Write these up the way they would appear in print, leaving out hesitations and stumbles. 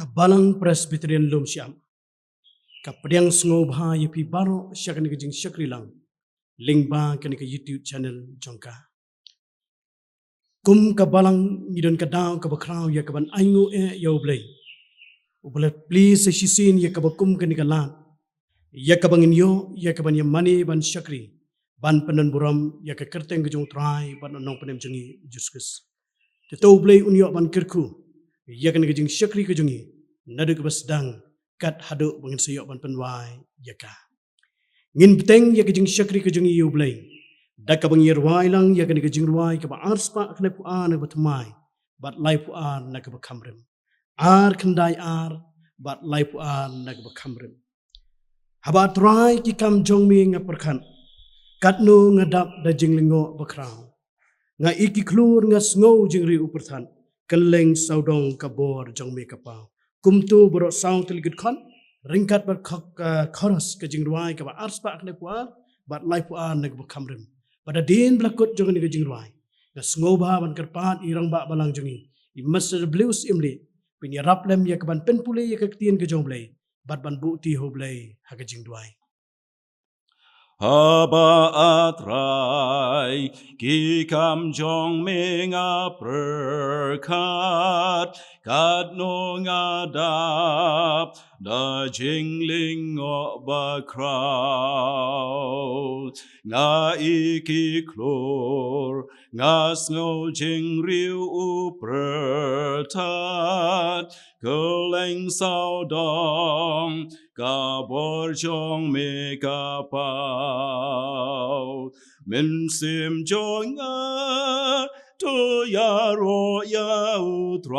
Kabalang Presbyterian Lum Siam. Kapadang Sngoba Yapi Baro Shakanika Jing Shakrilang. Link ba kanika YouTube channel Jongka. Kum kabalang ngidon kadaw kabakraw ya kaban aingo yaoblay. Ubalat please shisin ya kabakum kanika lan. Ya kabangin yo ya kaban ya mani ban Shakri. Ban penan buram ya ka kerteng gejong try ban onong penem jengi juskus. Teto blay unyo ban kirku. Ya kanika jing Shakri kejongi. Nadu kabasdang kat hadu bangin sayok ban penwai ya ka. Ngin peteng ya kejing Shakri kejing iyo blay. Da kabang yerwai lang ya kanika jing ruai kaba arspa kena puan na batmai. Bat lai puan na kaba kamrem. Ar kendai ar bat lai puan na kaba kamrem. Habat rai ki kam jong mi ngaperkan. Katno ngadap da jing lingo bakraw. Nga iki klur nga sngow jing ri upertan. Keleng saudong kabor jong mi kapaw. Kumtu borok saung teligid kon. Ringkat ber chorus ke jing ruai ke ba arspa kne puan bat lai puan nag bu kamrem pada din blakut jong ni ke jing ruai ga sngoba ban kerpat irang ba balang jongi I master blues imli pin ya raplem ya ke ban pen pule ya ke tien ke jong blai bat ban bu ti ho blai ha ke jing ruai Haba atrai ki kam jong menga perkat kat no ngadap da jingling o ba crowd nga iki klor nga snow jing riu upertat keleng sao dong ka bor jong me ka pao min sim jong a to ya ro ya utrai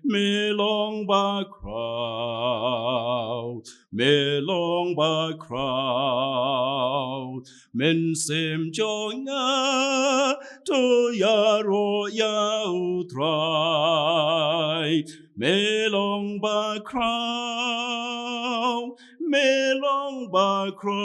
me long ba crowd me long ba crowd min sim jong a to ya ro ya utrai me long ba crowd me long ba crowd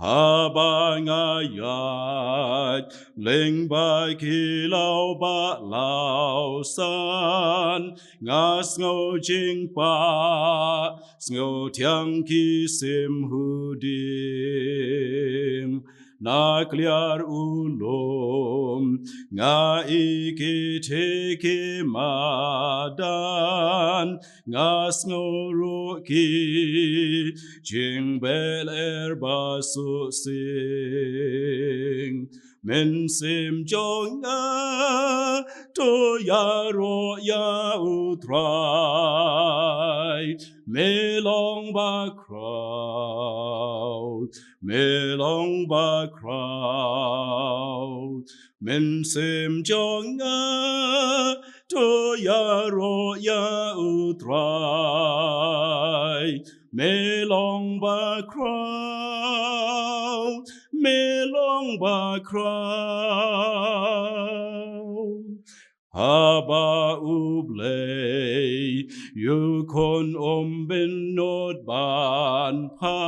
haba ngayat leng ba kilau ba lau san ngas ngau jing pa ngau tiang ki sim hudim na kliar ulum nga iki teke madan ngas ngoro ki jing bel basu sing men sim jonga to yaro ya utrai melong ba crowd melong ba crowd men sim jonga to yaro ya utrai melong ba crowd melong ba crowd haba ublay yukon benod ban pa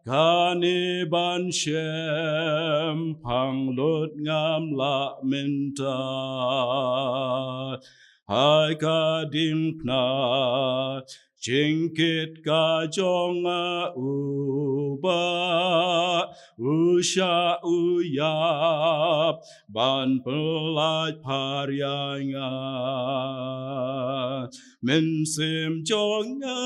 kani ban shem panglut ngam la minta hai ka dimpna jingkit ka jonga uba usha uyap ban pelat paryanga men sim jonga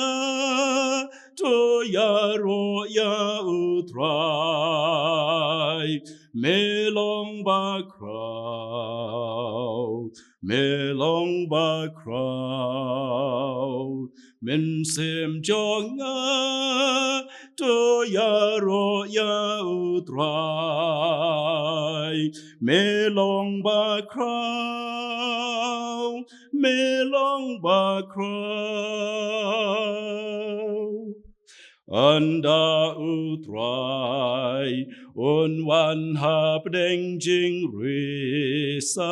to yaro ya utrai melong ba crowd melong ba crowd men sim jonga to yaro ya utrai melong ba crowd melong ba crowd Anda utrai un wan hap deng jing risa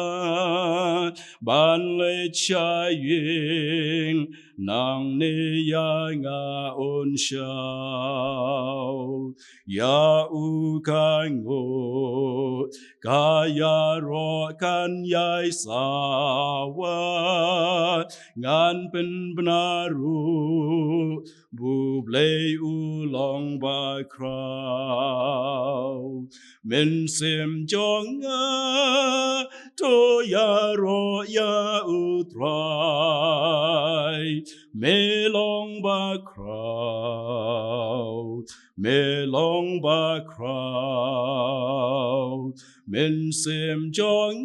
ban le chai ying nang ne ya nga un shao ya u kan go ka ya ro kan yai sawa ngan pen benaru bu blei u long ba crow min sim jong to ya ro ya u try me long ba crow min sim jong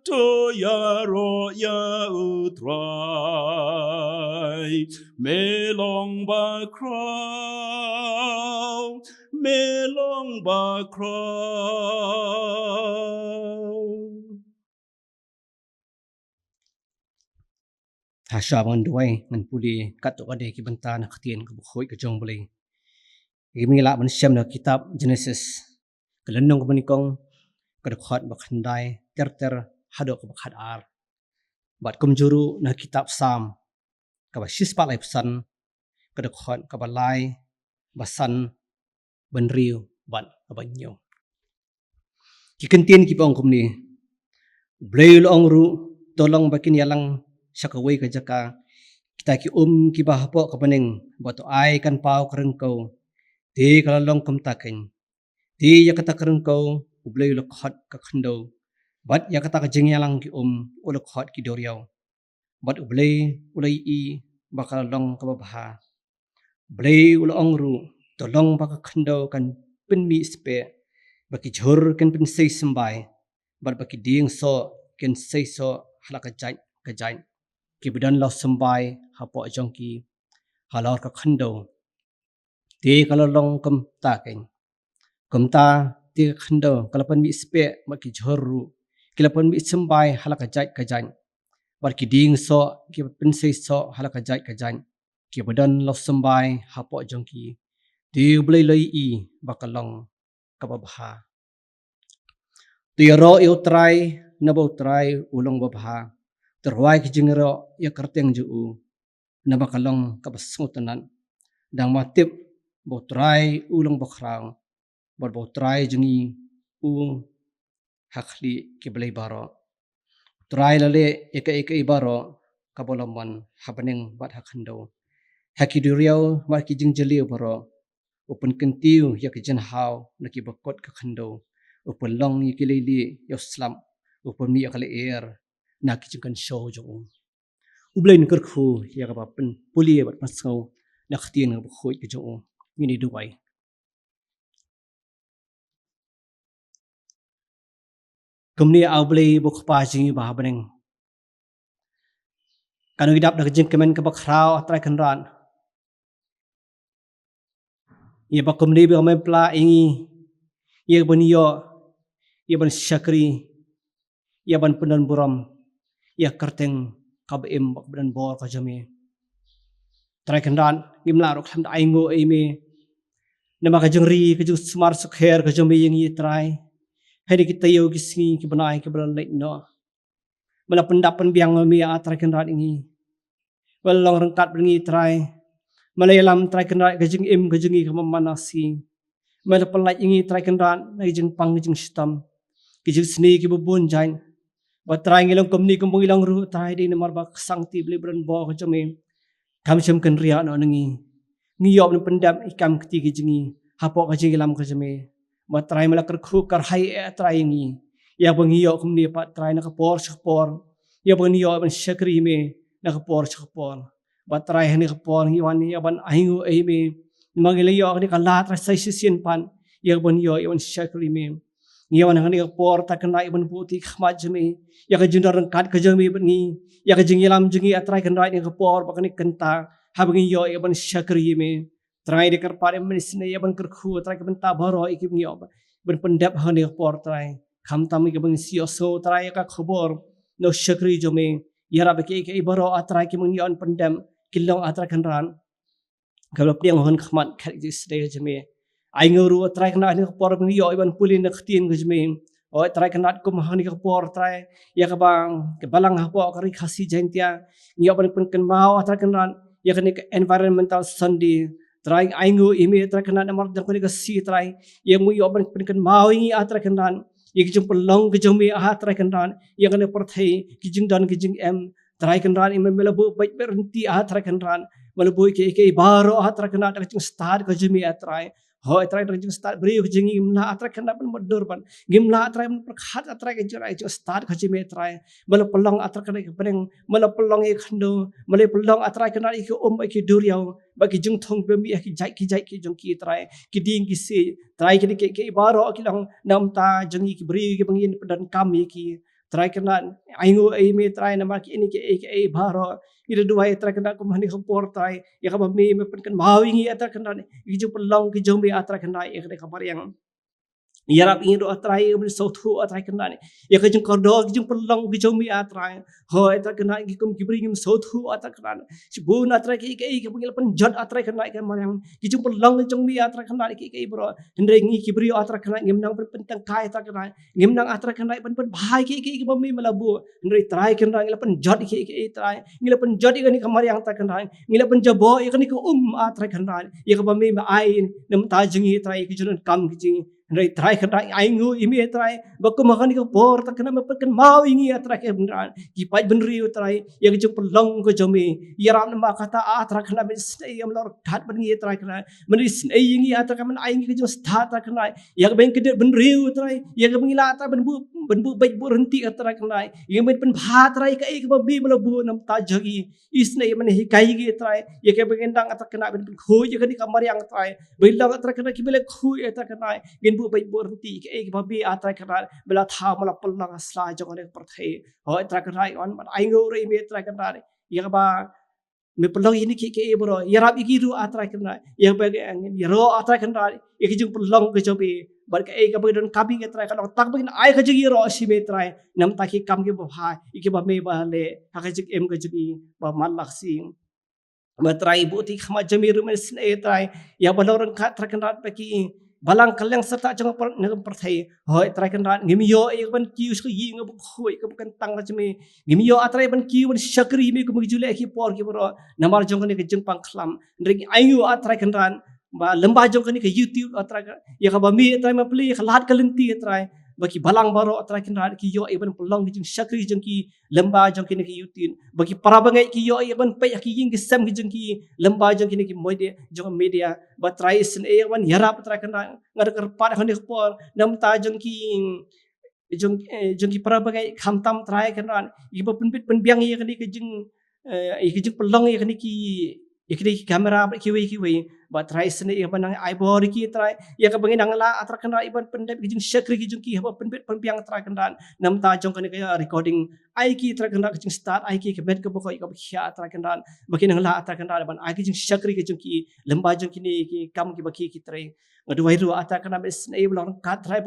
to ya ro ya u try me long ba crow Hasyaban duai ngan puli katuk ade ki benta na khatien ka bukhoi ka jong boleh. Imi la ban syam na kitab Genesis. Kelenong ka manikong ka dekhot bakhandai ter hado ka bakhat ar. Bat kum juru na kitab Psalm ka ba sispa lai pesan ka dekhot ka balai basan benriu bat ka banyo. Ki kentien ki pong kum ni. Blei long ru tolong bakin yalang syakawai ka jaka kita ki ki bahapo ka paning bato ai kan pau kerengkau ti kalalong kum takin ti ya kata kerengkau ublei lokhat ka khando bat ya kata ka jengyalang ki ulokhat ki doriau bat ublei ulai I bakalalong ka babaha blei ulong ru tolong baka khando kan penmi spe baki jhur kan pen sei sembai bat baki ding so kan sei so halaka jai ki bidan lo sembai hapo jongki halor ka khando ti kalalong kum takin kumta ti khando kalapan mi spe maki jhoru kilapan mi sembai halaka jai bar ki ding so ki pensei so halaka jai ki bidan lo sembai hapo jongki ti blei lei I bakalong kababha ti ro eu trai nabo trai ulong babha terwai ki jingero ya kerteng juu na bakalong kabasngutanan dang matip botrai ulong bokrang botrai jengi u hakli ki belai baro trai lale eka ibaro kabolaman habaneng bat hakhando haki duriau mar ki jingjeli baro upun kentiu ya ki jenhau na ki bakot ka khando upun long ki lili yo slam upun mi akale air na ki jingkan show jong ublain kerkhu ya ka pen puli bat pasau na khtien ka khoi ki jong ngini duai kumni aublei bokpa jingi ba baneng kanu gidap dak jing kemen ka bakrau atrai kanran ye ba kumni be men pla ingi ye baniyo ye ban syakri ye ban pendan buram ya kerteng kabem bak bedan bor ka jame trai kandan imla rok ham aingo eme nama ka jengri ka ju smar sukher ka jame yang ye trai hedi kita yo kisngi ki banai ki belan lek no mala pendapan biang mi a trai kandan ingi walong rengkat bengi trai malayalam trai kandan ka jeng ka jengi ka manasi mala pelai ingi trai kandan na jeng pang jeng stam ki jeng sni ki bubun jain batrai ngilong komni kumpung ilang ru trai di nomor bak sangti beli beran bo ka jame kam sem kan ria no nengi ngiyop ni pendam ikam keti jengi hapo ka jingilam ka jame batrai malakar khu kar hai trai ngi ya bangiyo kumni pat trai na ka por ya bangiyo ban syakri me na ka por batrai hani ka por ngi wan ya ban aingu ai me magiliyo ni ka lat ra sai sisien pan ya bangiyo ya ban syakri me ngiwan hani ka por ta kana ibn puti khmat jame ya ka jundar kat ka jame bengi ya ka jingilam jengi atrai kan rai ni ka por bakani kenta habangi yo ya ban syakri me trai de kar pare menisne ya ban kerkhu trai ka benta baro ikip ngi ob ben pendap hani ka por trai kham tam ki bang sio so trai ka khobor no syakri jome ya rabake ke baro atrai ki mengi on pendam kilong atrai kan ran kalau piang hon khmat khat ji sde jeme ai nguru trai kana ni por ni yo iban pulin na khtien ke jeme o trai kana kum hani ka por trai ya ka bang ke balang ha po kari khasi jentia ni yo ban pun kan mau trai kana ya kan environmental sandi trai ai ngu ime trai kana namar dan ko si trai ya mu yo ban pun kan mau ingi atra kana ya ki jung pelong ke jeme a trai kana ya kan por thai ki jing dan ki jing em trai kana ime melabu baik berhenti a trai kana melabu ke baro a trai kana ka jing start ke jeme a trai ho atrai rajing start beri jing imla atrai kana ban modur ban gimla atrai ban perkhat atrai ke jira jing start khaji me atrai mala pelong atrai kana ke peneng mala pelong e khando mala pelong atrai kana ke ke duriau bagi jing thong be mi ki jai ki jong ki atrai ki ding ki se trai ke baro ki long nam ta jing ki beri ki bangin padan kami ki trai kana aingu ai me trai nama ki ini ke baro ida dua atrai kana ko mani khopor trai ya ka me pen kan mawingi atrai kana ki jong pelong ki jong be atrai kana ya ka kabar yang yarap ingin do atrai ben sautu atrai kana ni ya ka jong kordo ki jong pelong ki jong me atrai ho atrai kana ki kum ki bring sautu atrai kana sibun atrai ki pengil pen jot atrai kana ka mar yang ki jong pelong ki jong me atrai kana ki bro hendre ngi ki bri atrai kana ngim nang pen tang kai atrai kana ngim nang atrai kana pen bhai ki bami malabu hendre trai kana ngila pen jot ki trai ngila pen jot ki kamar yang atrai kana ngila pen jabo ki ko atrai kana ya ka bami ma ai nam ta jingi trai ki jun kam ki jing Rai try kena aingu imi try baku makan ko por tak kena makan mau ingi atra ke beneran ki pai benri try yang jung pelong ko jami yaram nama kata atra kena ben snei am lor gat bengi try kena menri snei ingi atra kena aingi ke jung start kena yang ben kede benri try yang mengila atra benbu baik berhenti atra kena yang ben pen bha try ke babi melabu nam ta jagi isnei men hikai gi try yang ke bengendang atra kena ben khoi ke di kamar yang try bilang atra kena ki bele khoi atra kena bu baik berhenti ke babi atrai kana bela tha mala pelang asla jong ne perthai ho atrai kana on man aingo re me atrai kana ya ba me pelang ini ke bro ya rab igiru atrai kana ya ba ya ro atrai kana ya jung pelang ke jobi bar ke ba don kabi ke atrai kana tak begin ai ke jigi ro si me atrai nam ta ki kam ke ba ha ke ba me ba le ha ke jig em ke jigi ba man laksing ba trai bu ti khama jamir me sne atrai ya ba lorang khat terkenal bagi balang kalyang serta jang ngam perthai hoi trai kan rat ngimyo e ban kius ko yi ngam khoi ko kan tang jame ngimyo atrai ban ki ban shakri me ko mujule ki por ki bro namar jong kan ke jeng pang khlam ring ayu atrai kan ran ba lamba jong kan ke youtube atrai ya ka ba mi atrai ma pli khalat kalenti atrai bagi balang baro atrai kan rat ki yo e ban pelong ki jeng shakri jeng ki lamba jong kan ke youtube bagi para bangai ki yo e ban pe ki ying ke sam ki jeng ki lamba jong kan ki media jong media ba trai sen e ban yarap atrai kan ngar kerpat kan ke por nam ta jong ki para bangai khamtam trai kan ran iba penbit penbiang ye kan ke jeng pelong ye kan ki ikri kamera ki we ba trai sene ya banang ai bor ki trai ya ka bangin angla atra kan iban pendep ki jing shakri ki jing ki ha penbit penbiang trai kan nam ta jong kan ke recording ai ki trai kan ki jing start ai ki ke bet ke bokoi ka khia trai kan bakin angla atra kan ban ai ki jing shakri ki jing ki lamba jong ki ni ki kam ki baki ki trai ngadu wai ru atra kan be sene blong ka trai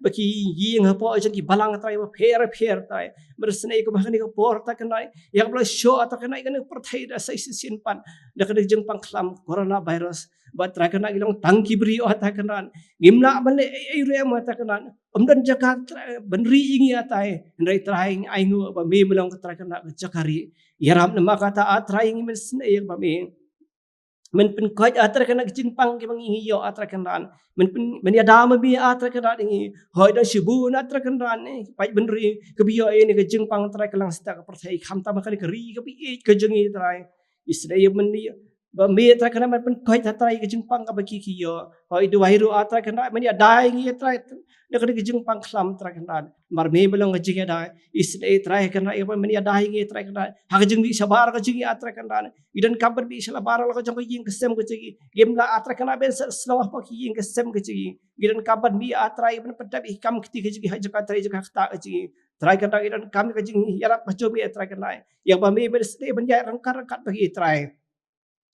baki ying ha po jong ki balang trai ba pher trai ber sene ko bahkan ko por ta kan ya blo show atra kan perthai da sai sin pan da kan jeng pang khlam corona virus ba tra kan ilong tangki beri ata kan gimla bale ai re ma ta kan omdan jakat benri ingi atai ndai traing aingu ba me belong tra kan jakari yaram nama kata atraing men sne ba me men pen koj atra kan jing pang ki mangi yo atra kan men ya dama bi atra kan ingi hoi da shibu atra kan ni pai benri ke biyo ini ke jing pang tra kan sta ka perthai kham ta ma kali ke ri ke bi ke jing i trai isre men ni ba me tra kan men pen koj atra ke jing pang ka baki ki yo hoi du wairu atra kan men ya dai ngi tra ne ke jing pang khlam tra kan mar me belong ke jing dai isre tra kan ya men ya dai ngi tra kan ha ke jing bi sabar ke jing atra kan idan kabar bi sabar la ko jong yin ke sem ke jing game la atra kan ben slow pa ki yin ke sem ke jing idan kabar bi atra ben pedap ikam kti ke jing ha jaka tra jaka khta ke jing try kan idan kam ke jing yarap pa jo bi atra kan yang ba me ben ste ben ya rangkat bagi try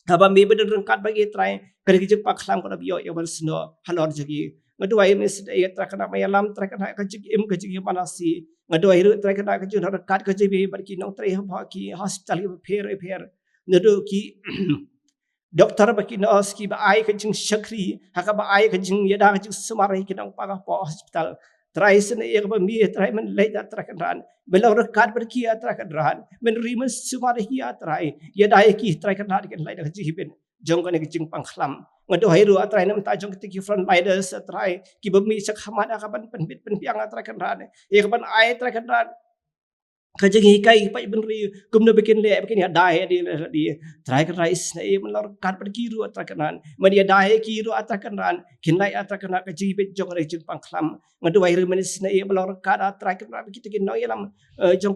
Haba mi beden rengkat bagi try kare ki jeng pak khlam ko biyo yo ban sno halor jagi ngadu ai mis ya tra kana ma yalam tra kana ka jig im ka jig manasi ngadu ai ru tra kana ka jeng rengkat ka jibi bar ki nong tre ha ki hospital ki pher ngadu ki doktor bakina oski ba ai ka jing shakri haka ba ai ka jing yada ka jing sumari kinang paga po hospital try sene ek ba mi try men lay da trakan ran belau rekat berki trakan ran men rimen sumari hi try yada ki try kan ran kan lay da ji ben jong kan jing pangkhlam ngado hairu atrai nam ta jong ki front riders atrai ki ba mi sak hamad ka ban pen bit pen piang atrai kan ran ek ban ai try kan ran kajeng hikai pai benri kumna bikin le bikin ya dai di try kan rais na e melor kan per kiru atrakanan media dai kiru atrakanan kinai atrakanan kaji bit jong re jing pangkhlam ngadu wai menis na e melor kan atrakanan kita kin no yalam jong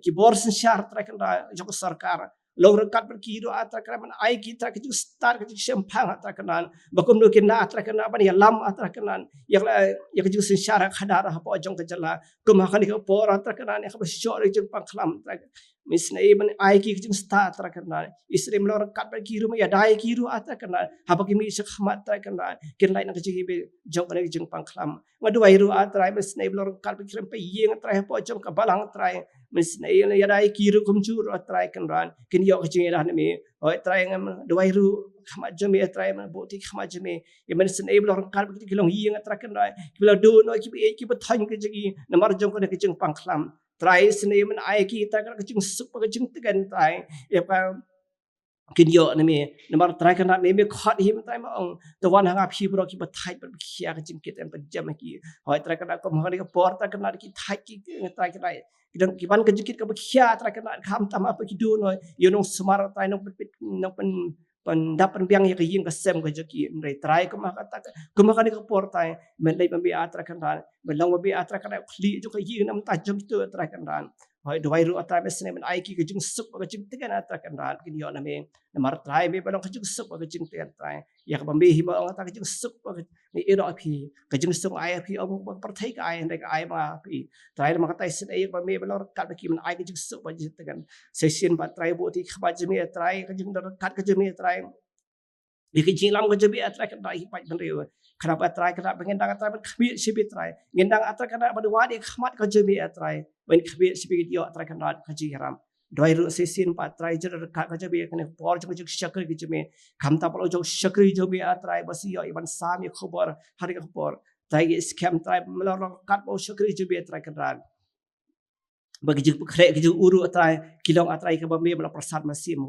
ki borsen syar atrakanan jong sarkar lor kat per kiru atrakanan ai kita kaju star kaju sempang atrakanan bakum do kin na atrakanan ban ya lam atrakanan ya kaju syar khadar ha po jong kajala kumakan ko por atrakanan ya syok jeng pangkhlam misna iban ai ki jeng sta atrakanan isrim lor kat per kiru ya dai kiru atrakanan ha bagi mi sak khmat atrakanan kin lai na kaju be jong kana jeng pangkhlam ngadu wai ru atrai misna lor kat per kiru pe yeng atrai po jong ka balang atrai misna ya dai kiru kumjur atrai kan ran kin yo kaju ya ni oi atrai ngam dua ru khmat jeme atrai man boti khmat jeme ya misna lor kat per kilong yeng atrakan ran bila do no ki pe thang ke jegi namar jong kana jeng pangkhlam try sene man ai ki ta ka jing sup ka jing tegan try e pa kin yo na me namar try kan me khot him try ma ong the one hang up hi bro ki ba thai ba khia ka jing kit em ba jam ki hoi try kan ko ma ka por ta kan ki thai ki try kan kidang ki ban ka jing kit ka ba khia try kan kham tam apa ki do no yo no smar try no pendapat biang ya kaying kasem ka jaki mre try ko maka ni ka portai men dai pambi atra kan ran belang babi atra kan khli jo kaying nam ta jom tu atra kan ran hoi doi ru atra besne men ai ki ka jung sup ka jing tegan atra kan ran kin yo na me namar try me balong ka jung sup ka jing tegan try ya ka pambi hi ba ata ka jung sup ni ero api ka jung sup ai api om perthai ka ai ndai ka ai ma api try ma ka tai sin ai ba me balong ka ki men ai ka jung sup ka jing tegan session ba try bo ti khaba jeme try ka jung dar kat ka jeme try di kecil lam kerja biar try kan rai pai benrew kenapa try kenapa pengendang try ben khbi sibi try ngendang atra kana badu wadi khmat kerja biar try ben khbi sibi dio try kan rat kaji haram doi ru sesin pa try jer ka kerja biar kana por jong jong syakri ki jeme khamta palo jong syakri jo biar try basi yo iban sami khabar hari ka por try scam try melor kat bo syakri jo biar try kan rat bagi jeng khre ki jeng uru try kilong atrai ka bambe mala prasad masim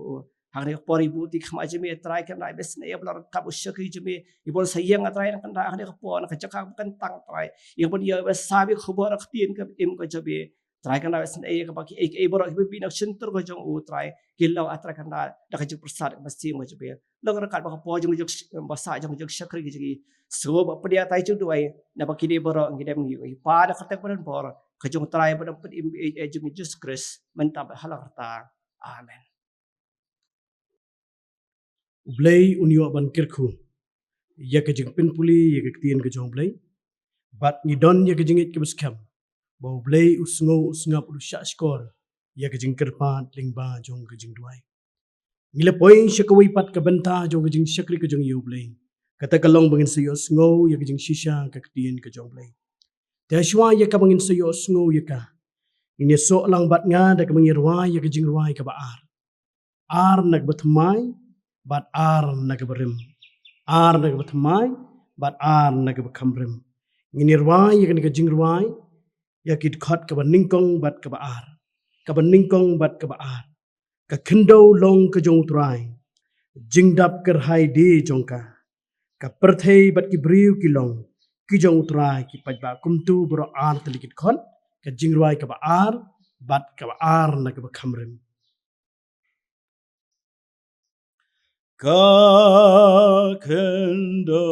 hang ne pori buti khma jeme try kan rai bes ne yablar kap syakri jeme ibol sayang atrai kan ra ne por ka chakang kan tang try yang pun ya sabi khabar khtien ka im ka jabe try kan rai sen ka baki e bor ki bi nak sentur ka jong u try kilaw atra kan ra da ka jeng prasad masim ka jabe long ra kat ba po jong jong basa jong syakri ki jegi so ba pedia tai chu duai na baki de bor ngidem ngi pa da khatak pan bor kajong try pada put jung Jesus Christ mentap halarta amen Blay unyo ban kirku ya ka jing pin puli ya ka tien ka jong blay bat ni don ya ka jing it ka baskam bo blay usngap u sha skor ya ka jing kirpan lingba jong ka jing duai ngila point shakawi pat ka banta jong ka jing shakri ka jong yu blay kata kalong bangin sayo sngo ya ka jing shisha ka tien ka jong blay Tashwa ya ka bangin sayo sngo ya ka ini so lang bat nga da ka mangirwa ya ka jing ruai ka baar ar nagbatmai bat ar nagbarim ar nagbatmai bat ar nagbakamrim nginirwa ya ka jingrwai ya kit khat ka baningkong bat ka baar ka baningkong bat ka baar ka khindo long ka jong trai jingdap kar hai de jongka ka perthei bat ki briu ki long ki jong trai ki pajba kumtu bro ar telikit khon ka jingrwai ka baar bat ka baar nagbakamrim Ka kendo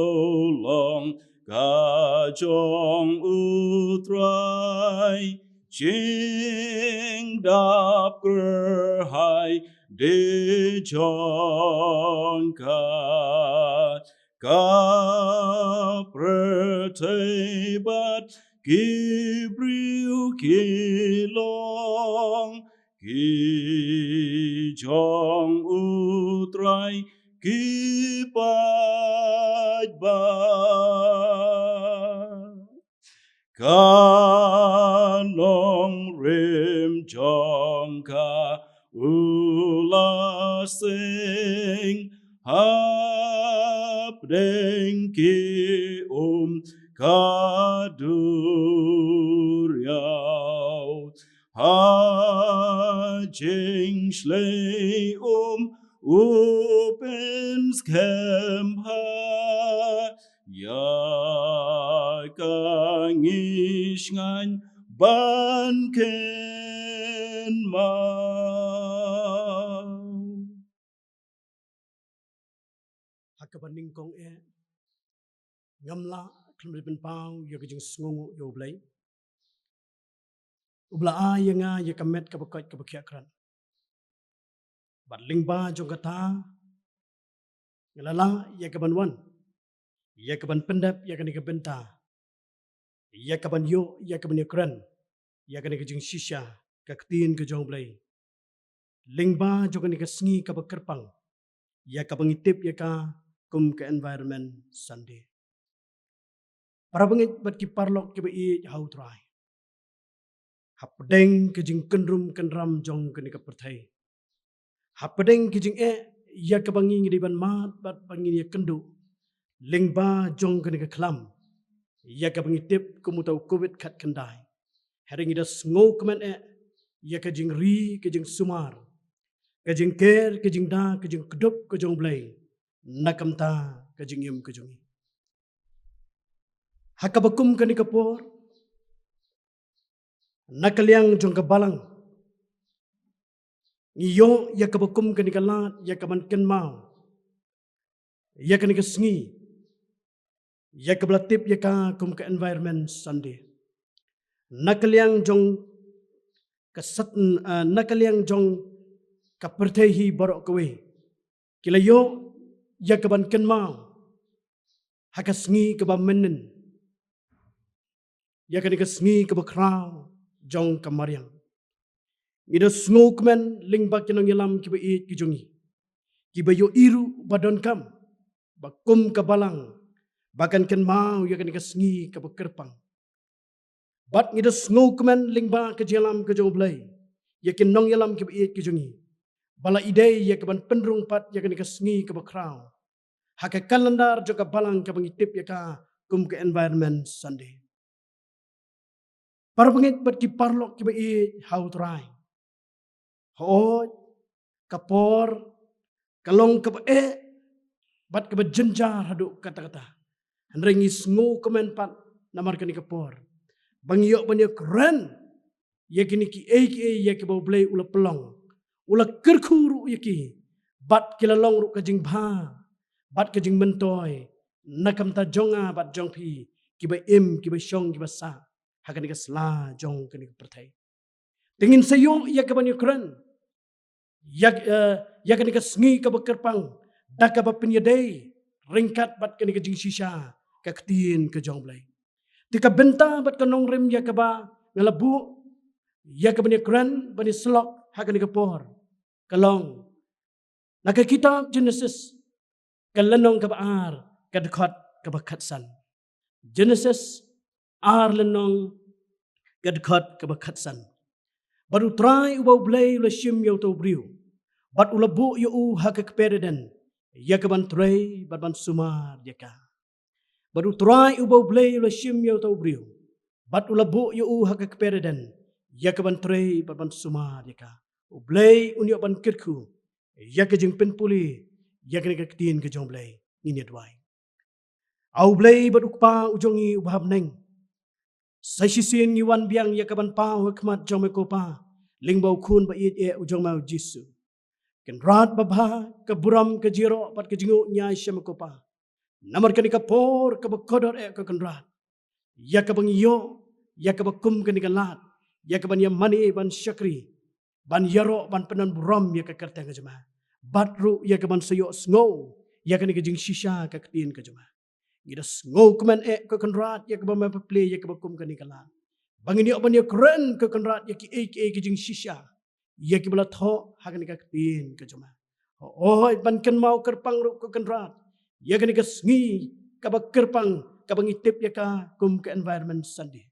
long ka jong utrai jing dap ger hai de jong ka prete bat ki briu ki long ki jong utrai ki paj ba kanong rim jong ka ula sing Habdengki kaduriau Hajing schlei upens kempa Ya kangish ngan banken mau Hakaban ningkong ngamla klemri ben pau ya kejing sngongu yo blai. Ubla ya nga ya kamet kabakot kabakyan. Bat lingba jong kata ngalala ya kaban wan. Ya kaban pendap ya kani kabenta. Ya kaban yo ya kaban yakran. Ya kani kejing shisha kaktin ke jong blai. Lingba jong kani kasngi kabakerpang. Ya kabang itip ya ka kum ke environment Sunday. Para bangit bat ki parlok ki bai how try. Hapdeng kejing kenrum kenram jong kani kaperthai. Hapdeng kejing ya kabangi ngidiban mat bat bangin ya kendu. Lingba jong kani kaklam. Ya kabangi tip kumutau covid kat kendai. Hering ida sngo kemen ya kejing ri kejing sumar. Kejing ker kejing da kejing kedup kejong blai. Nakam ta kejing yum kejongi. Hakabakum kani kapor. Nakaliang jong kabalang. Iyo ya kabakum kani kalat ya kaman ken mau. Ya kani kasngi. Ya kabelatip ya ka kum ke environment Sunday. Nakaliang jong nakaliang jong kapertehi borok kowe. Kilayo ya kaban ken mau. Hakasngi kabamenen. Ya kani kasngi kabakrau jong kamariang. Ida sngo kemen lingba kinong yalam kiba iit kijongi. Kiba yo iru badon kam. Bakum kabalang. Bahkan ken mau ya kani kasngi kabakerpang. Bat ngida sngo kemen lingba kejalam kejong blai. Ya kinong yalam kiba iit kijongi. Bala idei ya kaban penrung pat ya kani kasngi kabakrau. Haka kalendar joka balang kabangitip ya ka kum ke environment Sunday. Para pengit bat ki parlok ki bai how try. Hoot kapor kalong ka bat ka jenjar hadu kata-kata. Handrengi sngo komen pat namar kani kapor. Bangyo banyo keren. Ya kini ki ya ki bau blai ula pelong. Ula kerkuru ya ki. Bat kilalong ru kajing bha. Bat kajing mentoy. Nakam ta jonga bat jong pi. Ki bai ki bai syong ki bai sa. Hakan ka sla jong kani perthai. Tingin sayo ya ka banyo keren. Ya kani ka sngi ka bakerpang. Daka ba pinyadei. Ringkat bat kani ka jing shisha. Kaktiin ka jong blai. Tika benta bat kanong rem ya ka ba ngalabu. Ya ka banyo keren bani selok hakan ka por. Kalong. Nakakita Genesis. Kalanong ka baar kadkot ka bakatsan. Genesis ar lenong kadkot ka bakatsan. Baru try ubaw blay ula shim yaw to briw. Bat ulabu yu hakak pereden. Yakaban tray batban sumar yaka. Baru try ubaw blay ula shim yaw to briw. Bat ulabu yu hakak pereden. Yakaban tray batban sumar yaka. Ublay unyo ban kirku. Yakajing penpuli. Yakani kaktiin kajong blay. Ini adway. Au blay bat ukpa ujongi ubahab neng. Sa sisin iwan biang yakaban pau hikmat jong me kopa. Lingbau kun ba ujong mau Jisu. Ken rat babha ke buram ke jiro bat ke jingu nyai syam kopa. Namar kani kapor ke bakodor ke kenrat. Yakabang iyo yakabakum kani kalat. Yakaban yamani ban syakri. Ban yaro ban penan buram yakakerteng kajama. Batru yakaban sayo sngo. Yakani kajing shisha kaktiin kajama. Gida sngo kuman ke kenrat yakabang mapaple yakabakum kani kalat. Bangin yo ban yo keren ke kenrat yaki kajing shisha. Yaki bala tho hakani kaktiin kajama. Oh ban ken mau kerpang ru ke kenrat. Yakani kasngi kabak kerpang kabang itip yaka kum ke environment Sunday.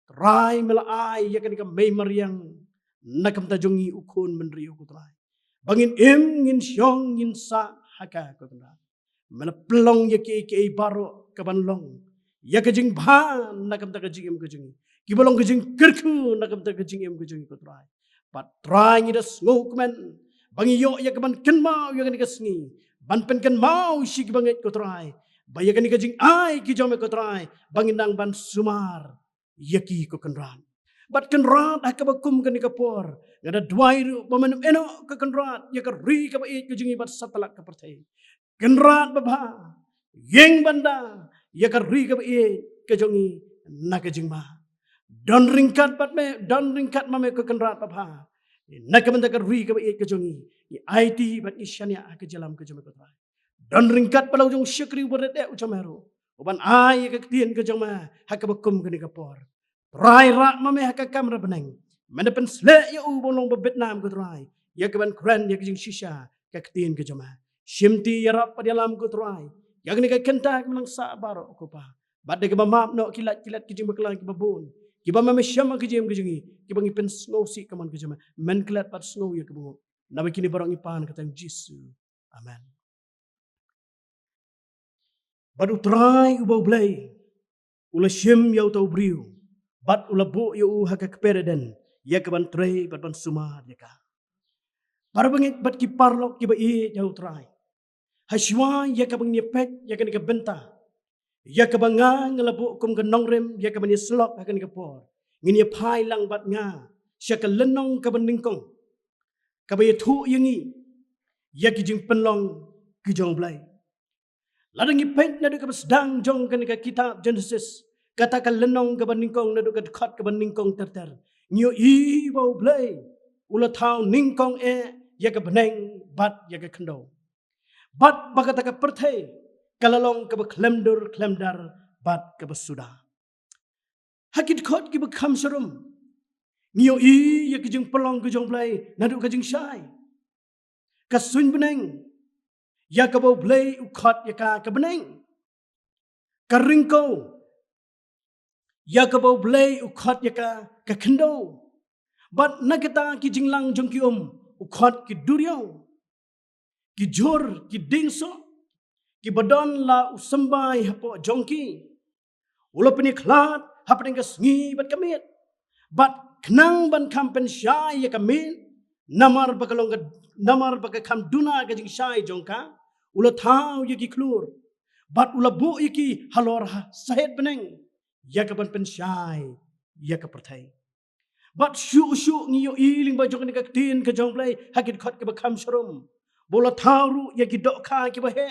Try melaay yakani ka may mariang nakam tajongi ukun menri ukutray. Bangin ngin syong ngin sa haka ko kena. Mana pelong ya ki baro kaban long. Ya kejing ban nakam ta kejing em kejing. Kibalong kejing kerku nakam ta kejing em kejing ko try. But try ni das ngokmen bangi yo ya kaban kenmau ya kan kasngi. Ban pen kan mau si banget ko try. Bayakan ni kejing ai ki jome ko try. Bangin nang ban sumar yaki ko kenran. But kenrat hakabakum kan kapor. Ngada duai ru pamanum eno ke kenrat ya ka ri ka bait kejing bat satalak ka pertai. Kenrat baba yeng banda ya ka ri ka bait kejongi nak kejing ba. Don ringkat mame ke kenrat baba. Nak banda ka ri ka bait kejongi. IT bat isyania ke jalam ke jome ko try. Don ringkat palau jong syakri berede ucamero. Uban ai ka ketien ke joma hakabakum kan kapor. Try rak mame haka kamera benang. Mana pen slek ya bolong Vietnam ko try. Ya keban kran ya kejing shisha ka ketien ke joma. Shimti ya rap pada alam ko try. Ya kini ka kenta menang sa baro ko pa. Bad ke mamap no kilat kejing baklang ke babon. Kiba mame syama kejing kejingi. Kiba ngi pen snow si kaman ke joma. Men kilat pat snow ya kebungo. Nabi kini barang ipan kata Yesus. Amen. Badu try ubau blay. Ula syim ya utau briu. Bat ula bo yu haka kepereden ya kaban trei bat ban sumar ya ka. Para bangit bat ki parlok ki ba i ya utrai. Haswa ya kabang nyepet ya kan ka benta. Ya kabanga ngelabo kum ka nongrem ya kaban slok akan ka por. Ngini pai lang bat nga sya ka lenong ka ban ningkong. Ka ba thu yangi ya ki jing penlong ki jong blai. Ladang ipet na do ka sedang jong kan ka kitab Genesis. Katakan lenong ke bandingkong na dukat kat ke bandingkong terter. Nyo i bau blay. Ula tau ningkong ya ke beneng bat ya ke kendo. Bat bakata ke pertai. Kalalong ke klemdar bat ke besuda. Hakit kot ke bekam serum. Nyo i ya ke jeng pelong ke jong blay. Na duk ke jeng syai. Kasun beneng. Ya ke bau blay ukat ya ke beneng. Karingkau. Ya ka bau blay ukhat ya ka kendo. But nakita ki jinglang jong ki ukhat ki duryo. Ki jor ki dingso. Ki badon la usambay hapo jongki. Ula piniklat hapening ka sngi bat kamit. But knang ban kampen syai ya kamit. Namar baka kam duna ka jing syai jongka. Ula tau ya ki klur. But ula bu ya ki halor sahet beneng. Ya kapan pensyai, ya kepertai. But syu ngiyo iling ba jong ni kaktin ke jong play hakit khot ke bakam sharum. Bola taru ya ki dokka ki ba he.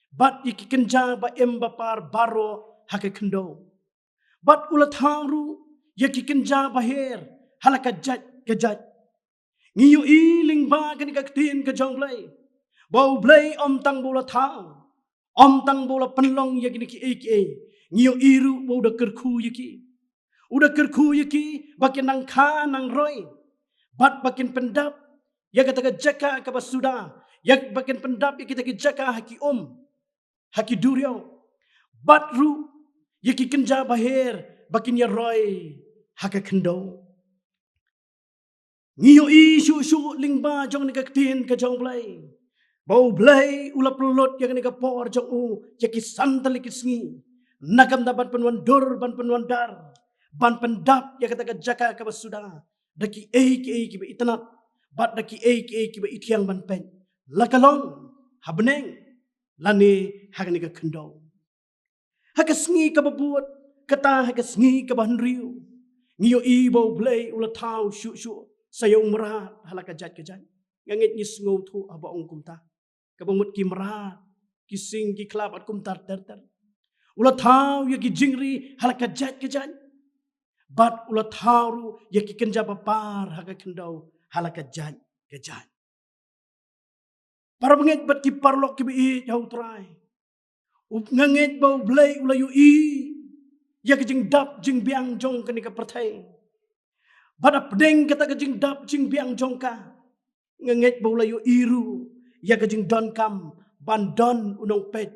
But ya ki kenja ba emba par baro hake kendo. But ula taru ya ki kenja ba her halaka jaj ke jaj. Ngiyo iling ba ke ni kaktin ke jong play. Bau play om tang bola tau. Om tang bola penlong ya ki ni ki Ngiyo iru ba udah kerku yaki. Udah kerku yaki bakin nang ka nang roy. Bat bakin pendap. Ya kata jaka ka basuda. Ya bakin pendap ya kita jaka haki haki duryo. Bat ru yaki kenja bahir bakin ya roy haka kendo. Ngiyo isu lingba jong nikaktin ka jong blay. Bau blay ulap lolot ya ka por jong yaki santal ikisngi. Nakam dapat penuan dor ban penuan dar ban pendap ya kata jaka ka basuda daki ki ba itanap bat daki ki ba itiang ban pen lakalong habneng lani hagani ka kendo hakasngi ka babuat kata hakasngi ka banriu ngiyo ibo blay ula tau syu sayong merat halaka jat kejat ngangit ni sngo thu aba ong kumta kabamut ki merat kising ki klap at kumtar ter Ula tau ya ki jingri halaka jat kejat. Bat ula tau ya ki kenja papar haka kendau halaka jat kejat. Para bengit bat ki parlok ki bi jauh trai. Ngangit bau blay ula yu ya ki jing dap jing biang jong ka ni ka pertai. Bat apdeng kata ka jing dap jing biang jong ka. Ngangit bau ula yu iru ya ka jing don kam ban don unong pet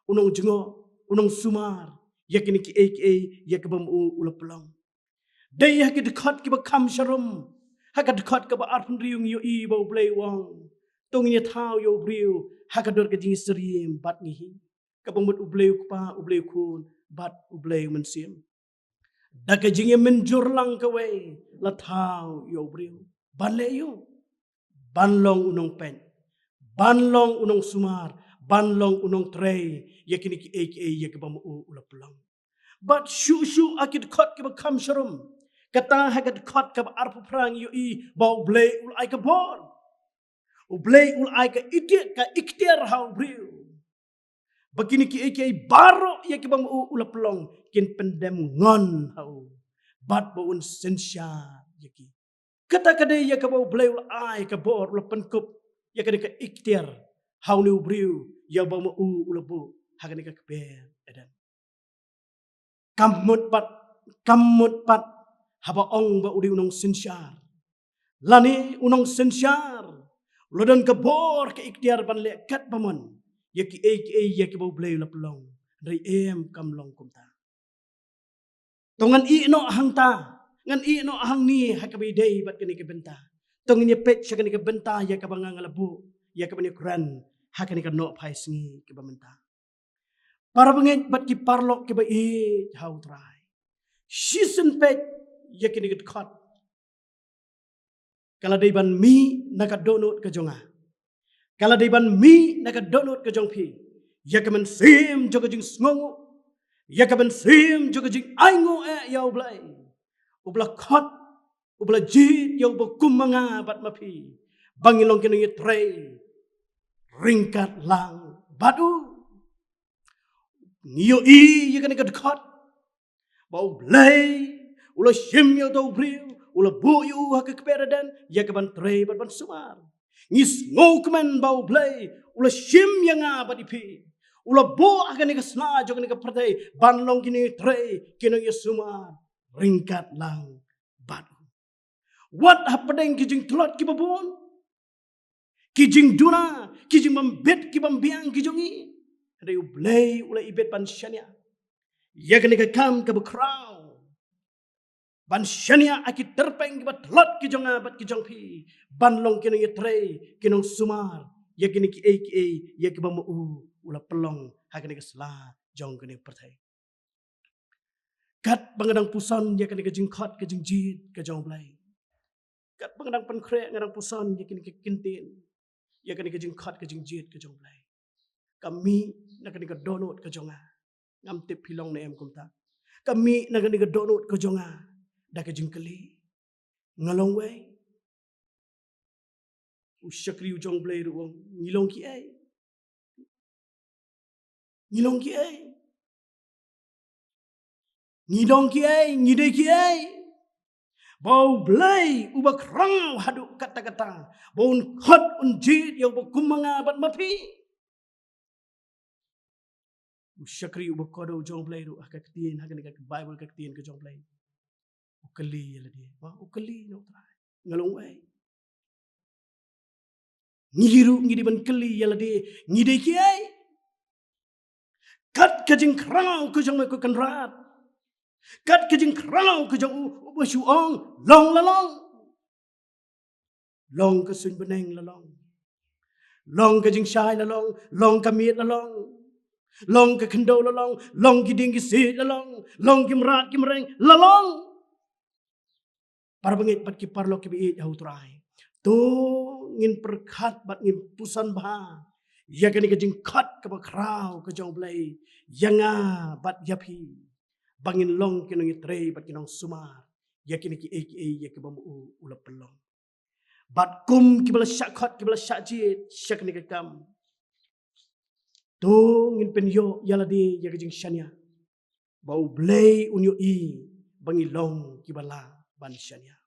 unong jengo unong sumar ya kini ki ya ke bamu ula pelang dai ya ki dekat ki ba kam sharum ha ka dekat ka ba arn riung yo bau blay wang tong ni thau yo briu hakador ka jing serim bat ngihi kabamut ubleu pa ubleu kun bat ubleu mensim daka jing menjur lang kawe la thau yo breu ban le yo ban long unong pen ban long unong sumar ban long unong trei yakini ki aka yakabam ulaplang but shu akid khot ke kam sharum kata hakad khot ka arpu prang yo I bau ble ul ai ka bor ublay ul ay ka iktir hau breu begini ki ai baro ya ki bang ulaplong kin pendem ngon hau bat baun sensya ya ki kata kade ya ka bau blay ul ay ka bor ul penkup ya ka iktir hau ni breu ya bang ulabu hagani ka ber edan kamut pat haba ong ba udi unong sensyar lani unong sensyar lodan ka bor ka iktiar ban le kat pamon yaki ya ki bau blay lapelong rai em kam long kumta tongan I no ahang ta ngan I no ahang ni hakabi day bat kani ka benta tongin ye pet sa kani ka benta ya ka bangang labu ya ka bani kuran hakani ka no phai singi ka bamenta para bangen bat ki parlok ki ba I how try season pet ya kini ka khot kala day ban mi nakadonot ka jonga kala day ban mi nakadonot ka jong phi yakaman sim joga jing sngongo yakaman sim joga jing aingo yaw blai ubla khot ubla ji yaw ba kumanga bat mapi bangilong kini trei ringkat lang badu niyo I yakani ka khot bau blai ula shim yaw do briu ula bu yu hak keperadan ya kaban trei ban sumar ngis ngokman bau blai ula shim yang apa dipi ula bo akan ka sna jogan ka perdai ban long kini trei kino ya sumar ringkat lang badu what happening kijing tulot ki babon kijing duna kijing mambet ki bambiang kijongi reu blai ula ibet ban shania ya kan ka kam ka bakrau ban shania aki terpeng ki batlot ki jonga bat ki jong phi ban long kino ye trei kino sumar ya kini ki aka ya ki bamu ula pelong hakani ka sla jong kini perthai kat bangadang puson ya kini ka jingkhot ka jingjit ka jong blai kat bangadang pankre ngadang puson ya kini ka kintin ya kini ka jingkhot ka jingjit ka jong blai kami na kini ka donot ka jonga ngam tip hilong na em kumta kami na kini ka donot ka jonga da ka jingkali ngalong way usyakri ujong blay ruang ngilong ki ay ngilong ki ay ngidong ki ay ngide ki ay bau blay ubak rang hadu kata-kata bau khot unjit yang bakumanga bat mapi usyakri ubak kodo ujong blay ru akaktiin hakan ka Bible kaktiin ka jong blay ukali yala dia ba ukali no try ngalong ay ngidi ban kali yala dia ngide ki ay kat kajing krang ko jong ko kan rat kat kajing krang ko jong ubasu ong long la long ka sun beneng la long kajing shai la long ka miet la long ka kendo la long ki ding ki si la long ki mrat ki mreng la long para bangit pat ki parlo ki bi au trai to ngin perkhat bat ngin pusan ba ya kani ka jing khat ka ba krau ka jong blai yanga bat yapi bangin long kinong itrei bat kinong sumar ya kini ki aka ya ki bamu ula pelong bat kum ki bala syakhat ki bala syajit syak ni ka kam to ngin pen yo yala di ya ka jing shania bau blai unyo I bangi long ki bala ban shania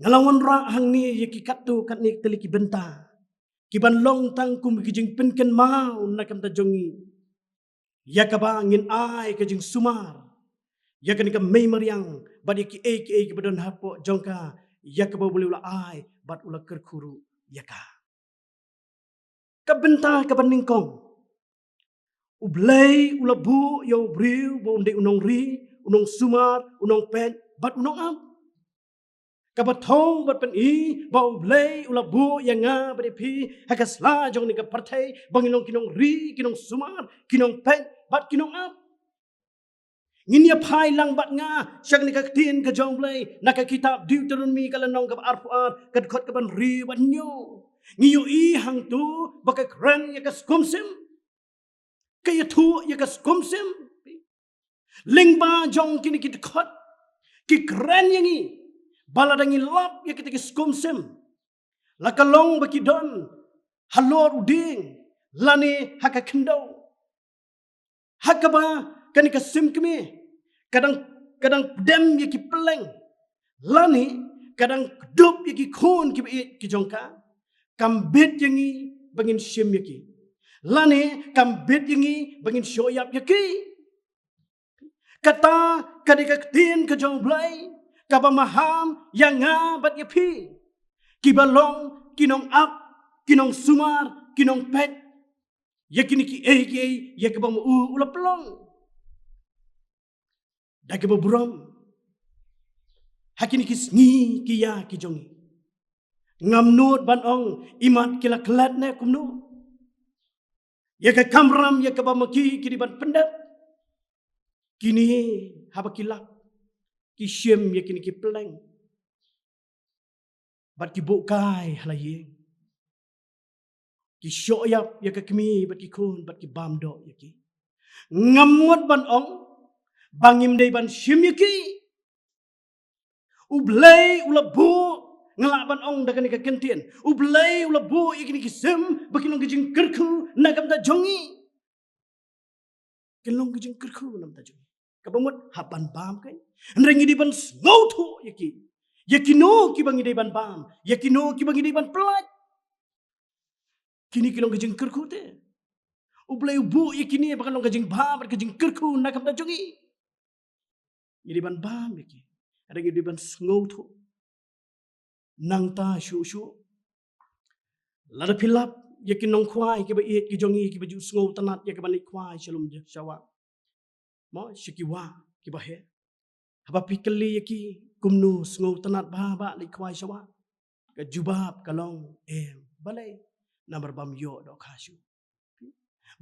ngalawan ra hang ni ye ki katu kat ni teli ki benta ki ban long tang kum ki jing pen ken mau na kam ta jongi ya ka ba ngin ai ka jing sumar ya ka ni ka mei mariang badi ki aka ki badon hapo jongka ya ka ba boleh ula ai bat ula kerkuru ya ka benta ka ban ningkong ublay ula bu yo briu bo unde unong ri unong sumar unong pen bat unong am Kabatong bat pen I bau blay ulabu yang nga beripi hakasla jong ni kapartai banginong kinong ri kinong sumar kinong pen bat kinong ap nginya phai lang bat nga syang ni kaktin ka jong blay nakakitab Deuteronomy kalanong ka arpuar kadkhot ka ban ri ban nyo ngiyo I hang tu bakakran ya kaskumsim kaya tu ya kaskumsim lingba jong kini kidkhot ki kran yang I baladang ilap ya kita kiskumsem lakalong baki don halor uding lani haka kendau hakaba kani kasim kemi kadang dem ya ki peleng lani kadang dup ya ki khon ki bait ki jongka kambit yangi bangin shim ya ki lani kambit yangi bangin shoyap ya ki kata kadika tin ka jong blai kabamaham yang ngabat ya pi kibalong kinong ap kinong sumar kinong pet ya kini ki ya kabam ulapelong dake buram hakini kisngi kiya kijongi ngamnut banong imat kila kelat ne kumno ya ka kamram ya kabamaki kiriban pendat kini habakilap Kishem ya kini ki peleng. Bat ki bukai halayeng. Ki shoyap ya kami bat ki kun bat ki bamdo ya ki. Ngamut ban ong bangim day ban shim ya ki. Ublay ulabu ngalak ban ong da kani ka kentien. Ublay ulabu ya kini ki sim bakinong kijing kerku nagam da jongi. Kinong kijing kerku nam da jongi. Kabamut haban bam kan nrengi di ban ngautu yakino ki bangi di ban bam yakino ki bangi di ban pelat kini kilong kejeng kerku te ublay ubu yakini bakalong kejeng bam kejeng kerku nakam da jongi di ban bam yaki nrengi di ban ngautu nang ta shu lada pilap yakinong kwai ki ba it ki jongi ki baju ngau tanat yak ban kwai shalom shawa mo shikiwa kibahe haba pikeli yaki kumnu ngau tanat ba li kwai shawa ka jubab kalong balai namar bam yo do khashu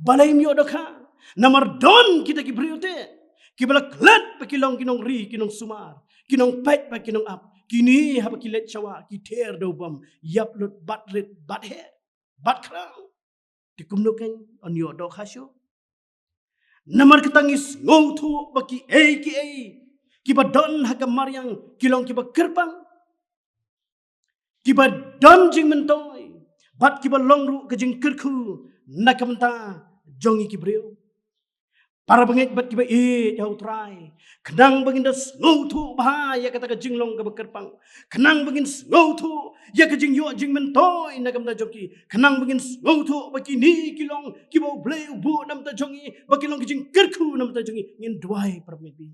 balai myo do kha namar don kita ki briote kibala klat pakilong kinong ri kinong sumar kinong pet pa kinong ap kini haba kilet shawa ki ter do bam yap lut bat rit bat he bat krang di kumnu ken on yo do khashu namar ketangis ngautu baki kiba don hakam maryang kilong kiba kerpang kiba don jing mentoy bat kiba longru kejing kerku nakamta jongi kibreo para bangit bat kiba jauh try kenang bangin das ngautu bahaya kata kejing long kiba kerpang kenang bangin ngautu ya kejing yo jing mentoy nakamta joki kenang bangin ngautu baki ni kilong kiba bleu bu namta jongi baki long kejing kerku namta jongi ngin duai para bangit bi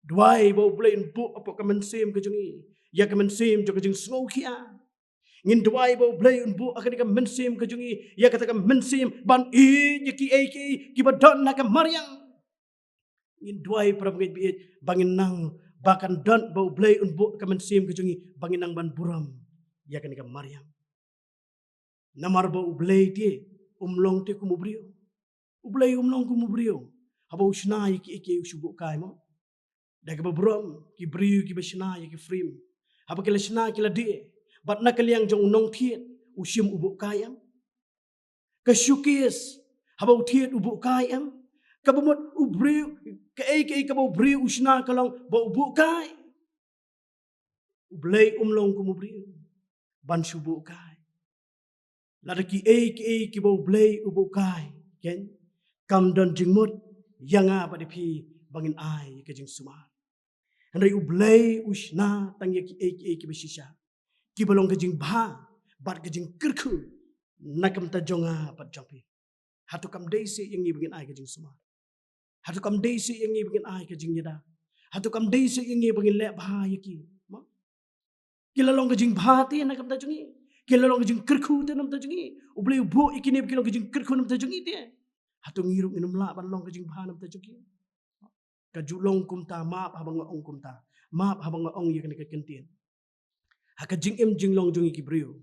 Duai bau blain bu apa kamen sim kejengi ya kamen sim jo kejeng snow kia ngin duai bau blain bu akan ka mensim kejengi ya kata ka mensim ban ki badon nak maryang ngin duai pra bangit bi bangin nang bahkan don bau blain bu kamen sim kejengi bangin nang ban buram ya kan ka maryang namar bau blai ti umlong te kumubrio ublai umlong kumubrio haba usna iki usubu kai mo daga babrom ki briu ki bashna ki frim haba kila shna kila di bat na kaliang jong nong thiet usim ubu kayam ka shukis haba thiet ubu kayam ka bamot ubriu ka ka ba briu usna kalong ba ubu kai ublai umlong kumubriu ban subu kai lada ki ki ba ublai ubu kai ken kam don jingmut yanga pada pi bangin ai ke jing sumar handai ublai usna tang ki ki besisha ki balong ke jing ba bat ke jing kerku nakam ta jonga pat jampi hatu kam deisi yang ni bangin ai ke jing sumar hatu kam deisi yang ni bangin ai ke jing yada hatu kam deisi yang ni bangin le ba yaki ma kilalong ke jing ba ti nakam ta jongi kilalong ke jing kerku te nam ta jongi ublai bu ikini kilong ke jing kerku nam ta jongi te hatu ngirup minum la ban long kejing bahanam ta jogi kajulong kumta ma abang ong kumta Maaf habang ong ya kan kentin. Haka jing em jing long jong ki brio.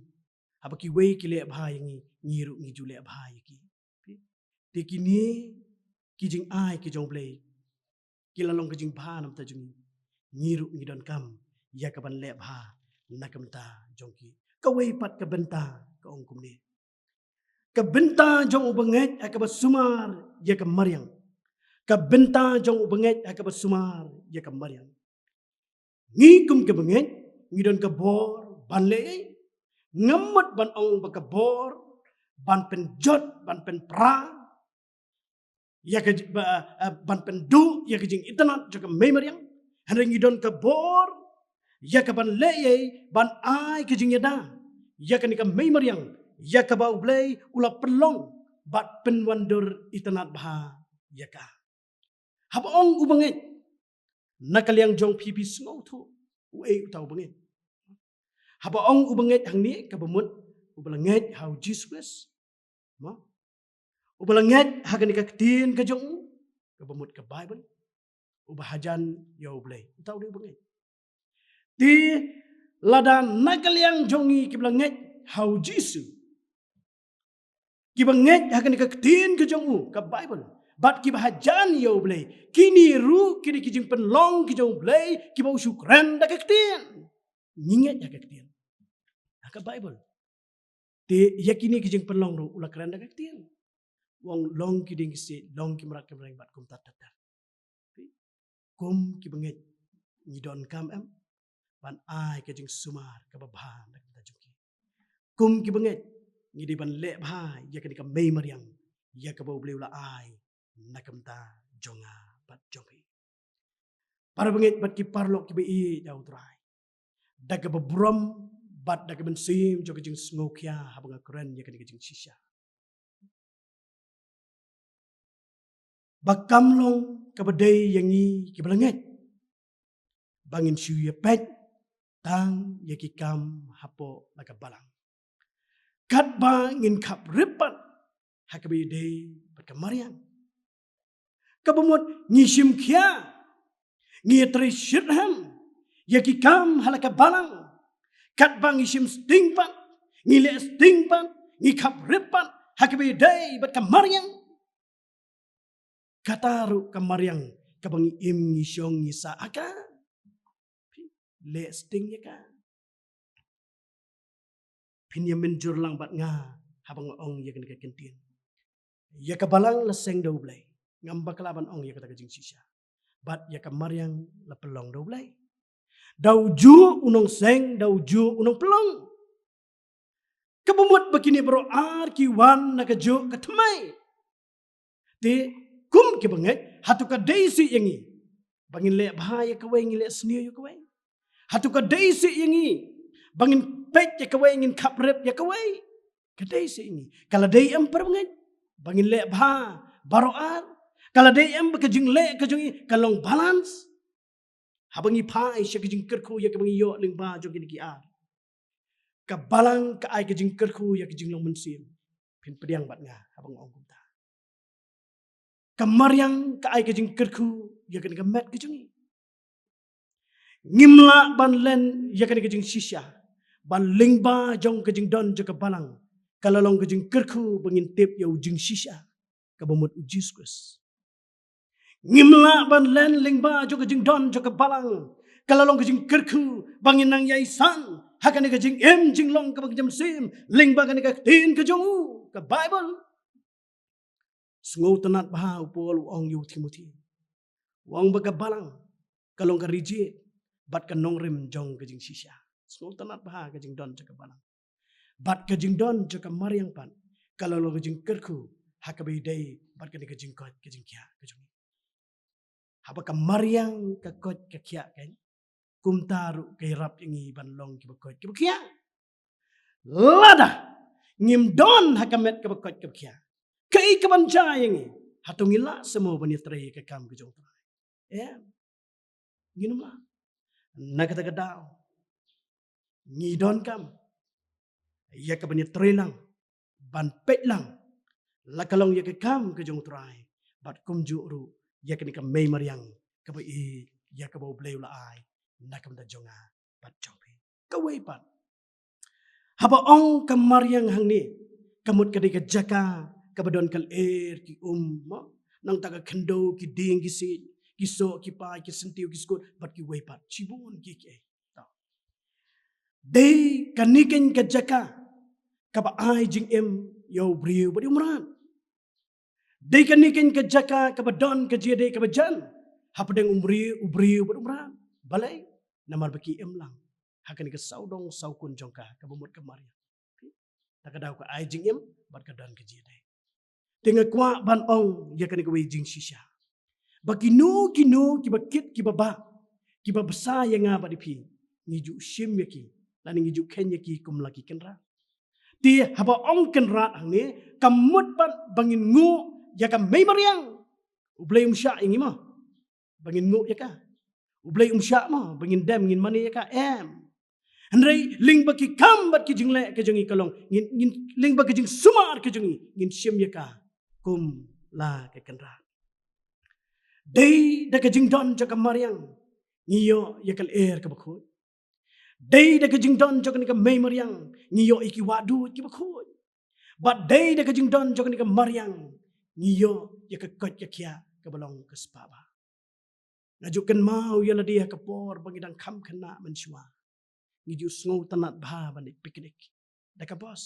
Haba ki wei ki le bha yang ngiru ngi ju le bha ki. Te ki ni ki jing ai ki jong blei. Ki la long ki jing bha nam ta jing ngiru ngi don kam ya ka ban le bha nakam ta jong ki. Ka wei pat ka benta ka ong kum ni. Ka benta jong ubanget aka ba sumar ya ka maryang. Ka benta jong ubanget aka ba sumar ya ka maryang. Ngi kum ka banget ngi don ka bor ban le ngamut ban ong ba ka bor ban pen jot ban pen pra ya ka ban pen du ya ka jing itanat jo ka me maryang han ngi don ka bor ya ka ban le ban ai ka jing yada ya ka ni ka me maryang ya ka ba ublay ula pelong bat pen wandur itanat bah ya ka haba ong ubanget nakaliang jong pipi sngau thu u utau banget haba ong ubanget hang ni ka bamut ubalanget how Jesus ma ubalanget hagan ka tin ka jong ka bamut ka Bible ubahajan ya ublay utau ni banget ti ladan nakaliang jongi kiblanget how Jesus kibanget hagan ka tin ka jong ka Bible bat kibahajan ya ublay kini ru kini kijing penlong kijong ublay kibau syukran da ka tin ninget ya ka tin ka Bible te yakini kijing penlong ru ula kran da ka tin wong long kiding si long kimrak kimrang bat kum tat tat kum kibanget ngidon kam em ban ai kijing sumar ka babhan da ka juki kum kibanget ngidi ban le bha ya ka mei maryang ya ka bau ula ai nakam ta jonga bat jopi para banget bat ki parlok ki bi jauh trai daga babrom bat daga ben sim joga jing smokia habanga keren ya kan jing shisha bakam long kabadai yangi ki balanget bangin shu ya pet tang ya ki kam hapo laga balang kat ba ngin kap ripat hakabi dei bat kamarian kabumut ngishim kia ngitri shirham ya ki kam halaka balang kat bang ishim stingpan ngile stingpan ngikap ripan hakabi day bat kamariang kataru kamariang kabang im ngishong ngisa aka le sting ya ka pinyamin jurlang bat nga habang ong ya kan kentin ya ka balang la seng do blay ngamba kalaban ong ya ka jing sisha bat ya kamariang la pelong do blay daw ju unong seng daw ju unong pelong kabumut begini bro ar ki wan nakajo katmai ti kum ki banget hatu ka daisy yangi bangin le bahaya kawai ngile sniyo yu kawai hatu ka daisy yangi bangin pet ya kawai ngin kaprep ya kawai ka daisy yangi kala day am banget bangin le bah baro ar kala day am bakajing le kajung kalong balance habangi pai sya kijing kerku ya kabangi yo ling ba jong ki ar ka balang ka ai kijing kerku ya kijing long mensim pin pediang bat nga habang ong kumta ka maryang ka ai kijing kerku ya kan gamet kijing ngimla ban len ya kan kijing shisha ban ling ba jong kijing don jo ka balang kalalong kijing kerku bangin tip ya ujing shisha ka bomot ujis kris ngimla ban len lingba jo jing don jo ka balang kalalong jing kerku bangin nang yai san hakan ka jing em jing long ka jam sim lingba kan ka tin ka jong ka Bible sngo tanat bah upol ong yu Timothy wong ba ka balang kalong ka rigid bat ka nong rim jong ka jing shisha sngo tanat bah ka jing don jo ka balang bat ka jing don jo ka maryang pan kalalong ka jing kerku hakabi day bat ka jing kot ka jing kya ka jong haba ka maryang ka kot ka kya kan kumtaru kay rap ingi banlong ki bakot ki kya lada ngim don hakamet ka bakot ki kya kai ka banja ingi hatungila semua bani tray ka kam ka jong ya nginum la nakata ka daw ngi don kam ya ka bani tray lang ban pet lang lakalong ya ka kam ka jong tray bat kum juru ya ka ni ka may maryang ka ba ya ka ba blay la ai nakam da jonga bat jongpi kawai pat haba ong kamaryang hangni kamut kadi ka jaka kabadon kal ki mo nang taga kendo ki ding ki si ki so ki pa ki sentiu ki skut bat ki wai pat chibun ki ke dei kaniken ka jaka kaba ai jing em yo briu badi umran dei kaniken ka jaka kabadon ka jede kabajan hapadeng ubriu badi umran balai namar baki em lang hakan ka saudong saukun jongka kabumut kamaria takadaw ka ai jing em bat kadon ka jede tenga kwa ban ong ya kan ka jing shisha bakino kino kibakit kibaba kibabsa yang nga badipi ngiju shim yaki lani ngiju ken yaki kum laki kenra ti haba ong kenra angni kamut ban bangin ngu ya ka may mariang ublay sya ingi mo bangin ngu ya ka ublay sya mo bangin dem ngin mani ya ka em Andrei ling baki kam bat ki jingle ke jongi kalong ngin ling baki jing sumar ke jongi ngin shim ya ka kum la ke kenra dei da ka jing don ja kamariang ngiyo ya kal ka bakhoy dei da ka jing don ja ka may mariang ngiyo iki wadu ki bakhoy but dei da ka jing don ja ka mariang ngiyo ya ka kot ya kya ka balong ka spaba ngajukan mau ya ladia ka por bangidang kam kana manswa ngiju sngow tanat bha bani piknik da ka boss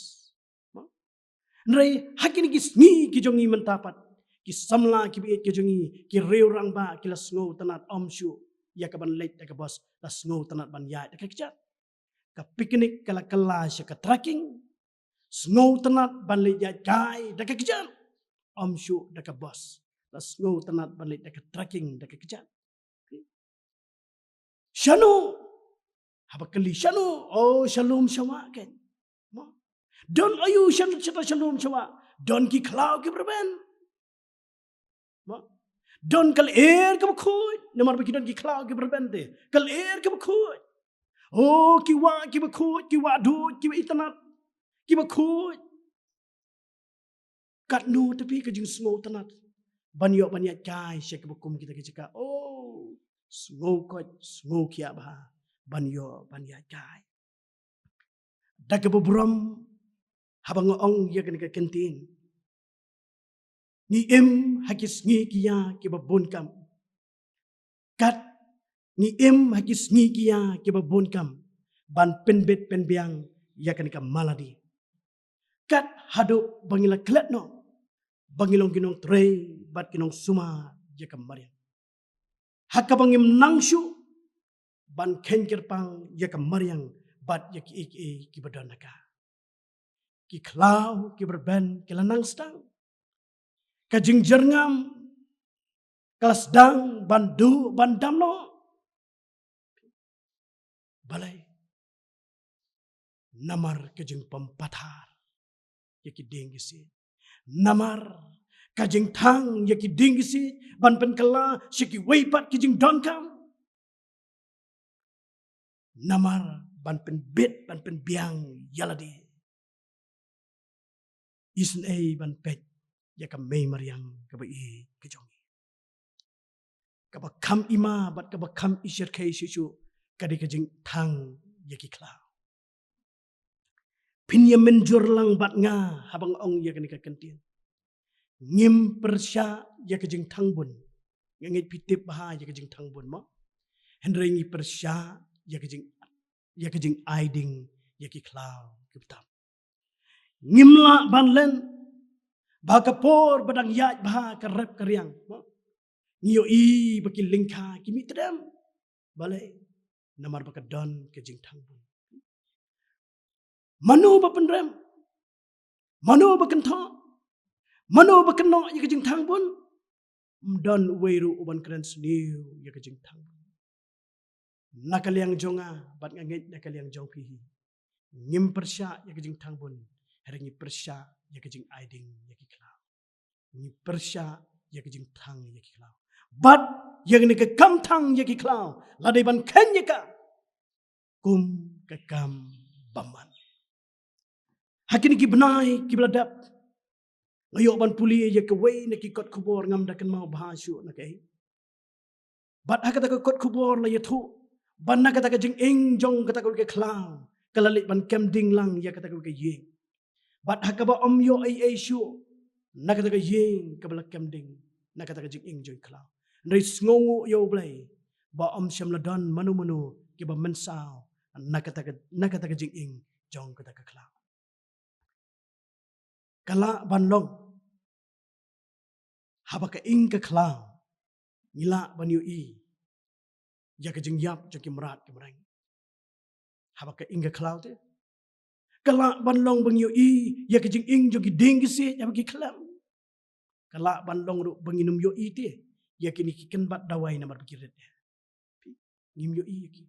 Nrai hakini ki sngi ki jongi mentapat ki samla ki biet ki jongi ki reurang ba ki la sngow tanat omshu ya ka ban late da ka boss la sngow tanat ban ya da ka kichat ka piknik kala kala sya ka trekking sngow tanat ban late ya kai da ka kichat omshu da ka boss la sngow tanat ban late da ka trekking da ka kichat shanu habakali shanu oh shalom shawa ken don ayu shalom shawa don ki klau ki berben don kal ka bakhoy namar baki don ki klau ki berben de kal ka bakhoy oh ki bakhoy ki wa du ki itanat ki bakhoy kat no tapi ka jing sngow tanat banyo banya kai shek bakum kita kicika oh sngow kia ba banyo banya kai dak bobrom habang ong ya kan ka kentin ni em hakis ngi kia ki babon kam kat ni em hakis ngi kia ki babon kam ban penbet penbiang ya kan ka maladi kat hado bangila klet no bangilong ginong tre bat ginong suma ya kam marian hakabangim nangshu ban kenker pang ya kam mariang bat ya ki badanaka ki klau ki berben ki lanang stang ka jingjerngam kelas dang bandu bandam no balai namar ke jing pampatar ya ki dengisi namar ka jing thang ya ki dengisi ban pen kala shiki weipat ki jing donkam namar ban pen bit ban pen biang yaladi Isen ban pet ya ka may mariang ka ba ka jongi ka ba kam ima bat ka ba kam isher kay shishu ka di ka jing thang ya ki klau pinya menjur lang bat nga habang ong ya ka ni ka kentin ngim persya ya ka jing thang bun ngit pitip baha ya ka jing thang bun mo henry ngi persya ya ka jing aiding ya ki klau kitam ngimla banlen baka por badang yaj bah ka rep karyang ngiyo baki lingka kimi tedam balai namar baka don ke jing thangbun manu ba penrem manu ba kentho manu ba kenno ya ke jing thangbun don weiru uban kren sniu ya ke jing thangbun nakaliang jonga bat ngangit nakaliang jong pihi ngim persya ya ke jing thangbun Haringi persya ya kejing aiding ya ki klau. Ni persya ya kejing thang ya ki klau. But yang ni ke kam thang ya ki klau. Ladai ban ken ya ka. Kum ke kam baman. Hakini ki benai ki beladap. Ngayo ban puli ya ke wei na ki kot kubor ngam dakan mau bahasyu na kai. But hakata ke kot kubor la ya thu. ban na kata ka jing ing jong kata ko ke klang kalalit ban kem ding lang ya kata ko ke yeng bat hakaba om yo ai shu na kata ka yeng kabala kem ding na kata ka jing ing jong klang ndai sngongu yo blai ba om syam ladon manu manu ki ba mensao na kata ka jing ing jong kata ka klang kala ban long haba ka ing ka klang ngila ban yo i ya ka jing yap jo ki mrat ki mrang haba ka ing ka klang te kala ban long bang yo i ya ka jing ing jo ki ding ki se ya ki klam kala ban long ru banginum yo i te ya kini ki ken bat dawai namar pikiret ya ngim yo i ki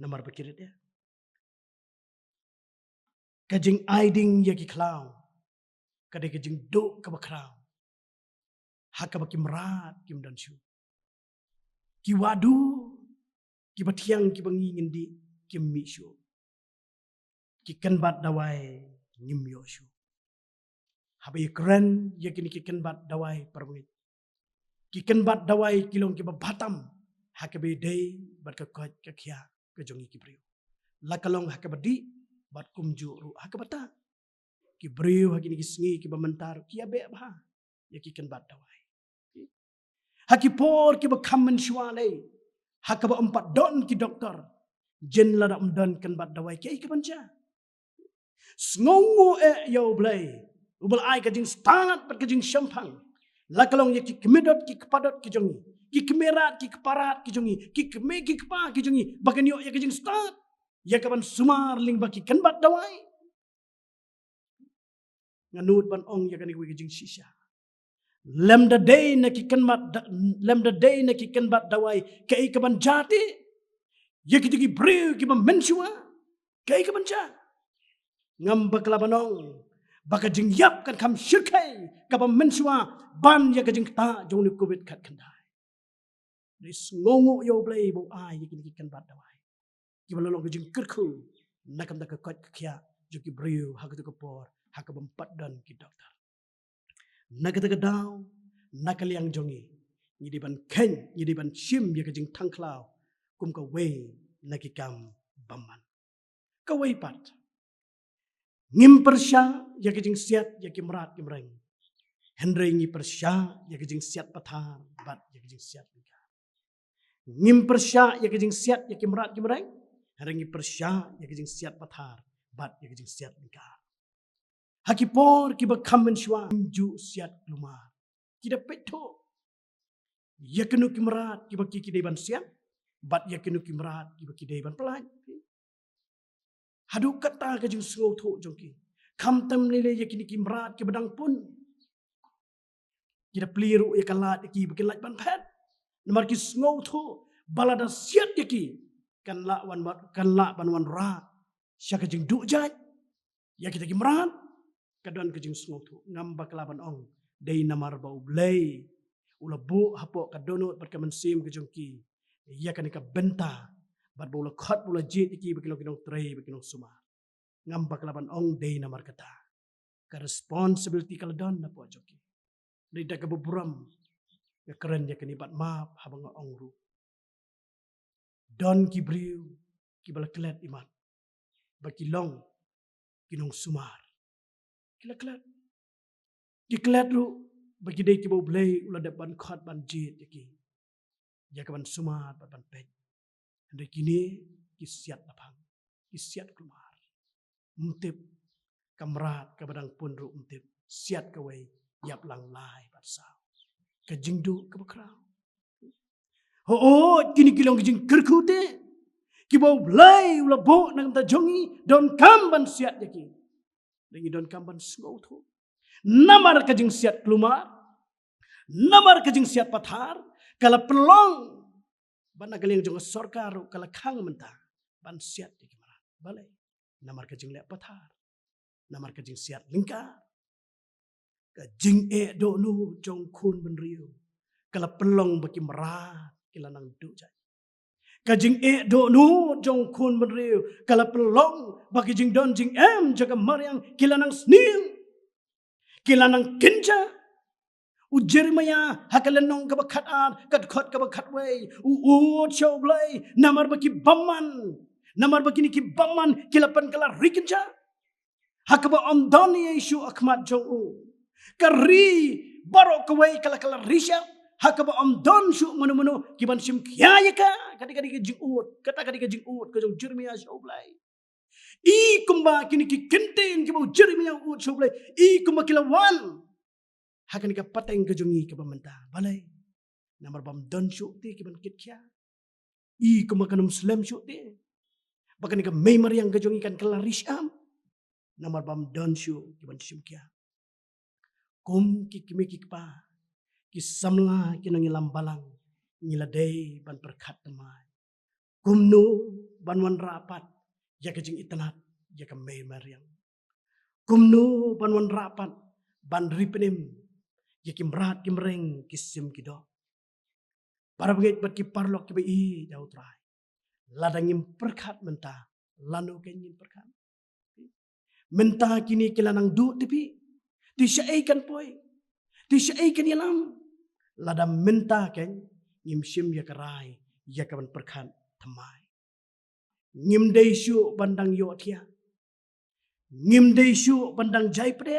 namar pikiret ya ka jing aiding ya ki klang kada ka jing do ka ba klang haka ba ki mrat kim dan shu ki wadu ki batiang ki bangi ngindi kim mi shu ki ken bat dawai ngim yo shu habai keren ya kini ki ken bat dawai parbangi ki ken bat dawai kilong ki batam haka be day bat ka kot ka kya ka jongi ki brio lakalong haka badi bat kumju ru haka bata ki brio haki ni ki sngi ki bamantar ki abe ba ya ki ken bat dawai haki por ki ba kammen shwale haka ba empat don ki doktor jen la dam don ken bat dawai ki ka banja sngongu yo blai ubal ai ka jing stangat pat ka jing shampang lakalong ya ki kemedot ki kepadot ki jongi ki kemerat ki keparat ki jongi ki keme ki kepa ki jongi bakan yo ya ka jing start ya ka ban sumar ling baki ken bat dawai nganut ban ong ya kan ki jing shisha lem the day na ki ken mat lem the day na ki ken bat dawai kai ka ban jati ya ki jigi brew ki ban mensua kai ka ban ja ngam bakla banong baka jing yap kan kam shirkai ka ban mensua ban ya ka jing ta jong ni covid khat khandai dis ngongo yo blai bo ai ya ki ken bat dawai ki ban long ka jing kerku nakam da ka kot kya jo ki brew ha ka por ha ka ban pat dan ki doktor nakata ka daw nakaliang jongi ngidi ban ken ngidi ban shim ya ka jing tangklaw kum ka we nakikam baman ka we pat ngim persya ya ka jing siat ya ki mrat ki mreng henry ngi persya ya ka jing siat pathar bat ya ka jing siat ka ngim persya ya ka jing siat ya ki mrat ki mreng henry ngi persya ya ka jing siat pathar bat ya ka jing siat ka hakipor ki ba kammen shwa ju siat lumar kida peto yakenu kimrat ki ba ki deban siat bat yakenu kimrat ki ba ki deban pelan hadu kata ka jing sngau tho jongki kam tam lele yakini kimrat ki badang pun kida pliru ya kalat ki ba ki laj ban phet namar ki sngau tho balada siat yaki kan la ban wan ra syaka jing du jaj ya kita kimrat kadon ke jing sngau tu ngam baklaban ong dei namar bau blai ula bu hapo kadonot bat kamen sim ke jongki ya kan ka benta bat bola khat bola jit iki bekilo kinong trei bekilo suma ngam baklaban ong dei namar kata ka responsibility kaladon na po jongki dei da ka buram ya keren ya kani bat map habang ong ru don ki briu ki bala klet imat bakilong kinong sumar kila-kila kiklat ru bagi dei ki bo blai ula de ban khat ban jit ki ya ka ban sumat ban pet ande kini ki siat lapang ki siat keluar mtip kamrat ka badang pun ru mtip siat ka wei yap lang lai bat sao ka jingdu ka bakrau oh kini kilong jing kerkute ki bo blai ula bo nang ta jongi don kam ban siat ki Dengi don kamban sngau tu. Namar kajing siat keluar. Namar kajing siat pathar. Kala pelong. Bana kaliang jonga sorkaru. Kala kang mentah. Ban siat di kimaran. Balai. Namar kajing liat pathar. Namar kajing siat lingkar. Kajing do nu jong kun benriu. Kala pelong baki merat. Kila nang dujay. Kajing do nu jong kun benriu. Kala pelong bagi jing don jing jaga mariang kila nang snil. Kila nang kinja. U Jeremiah hakalenong kabakatan kadkhot kabakatway u choblay namar baki baman kilapan kala rikinja hakaba omdoni Yesu akmat jong kari baro kaway kala risha hakaba omdon su manu kiban sim kyaya ka kadika jingut kata kadika jingut ka jong Jeremiah choblay I kumba kini kinten kiba Jeremiah u choblay I kumba kilawan hakan ka pateng kejongi ke pementa balai namar bam don syuk ti kiban kit kya I kumakan muslim syuk ti bakan ka memar yang kejongi kan kelarisham namar bam don syuk kiban sim kya kum ki kimi ki pa ki samla kinang ilam balang ngiladei ban perkat temai kum nu ban wan rapat ya kejing itanat ya ka memar yang kum nu ban wan rapat ban ripenim ya kimrat kimreng kisim kido para bangit bat ki parlok ki bai jauh trai ladangim perkat menta lanu kenyim perkat menta kini kilanang du tepi ti syaikan poi ti syaikan yalam ladam menta ken ngim sim ya kerai ya kaban perkat temai ngim dei syu bandang yo thia ngim dei syu bandang jai pde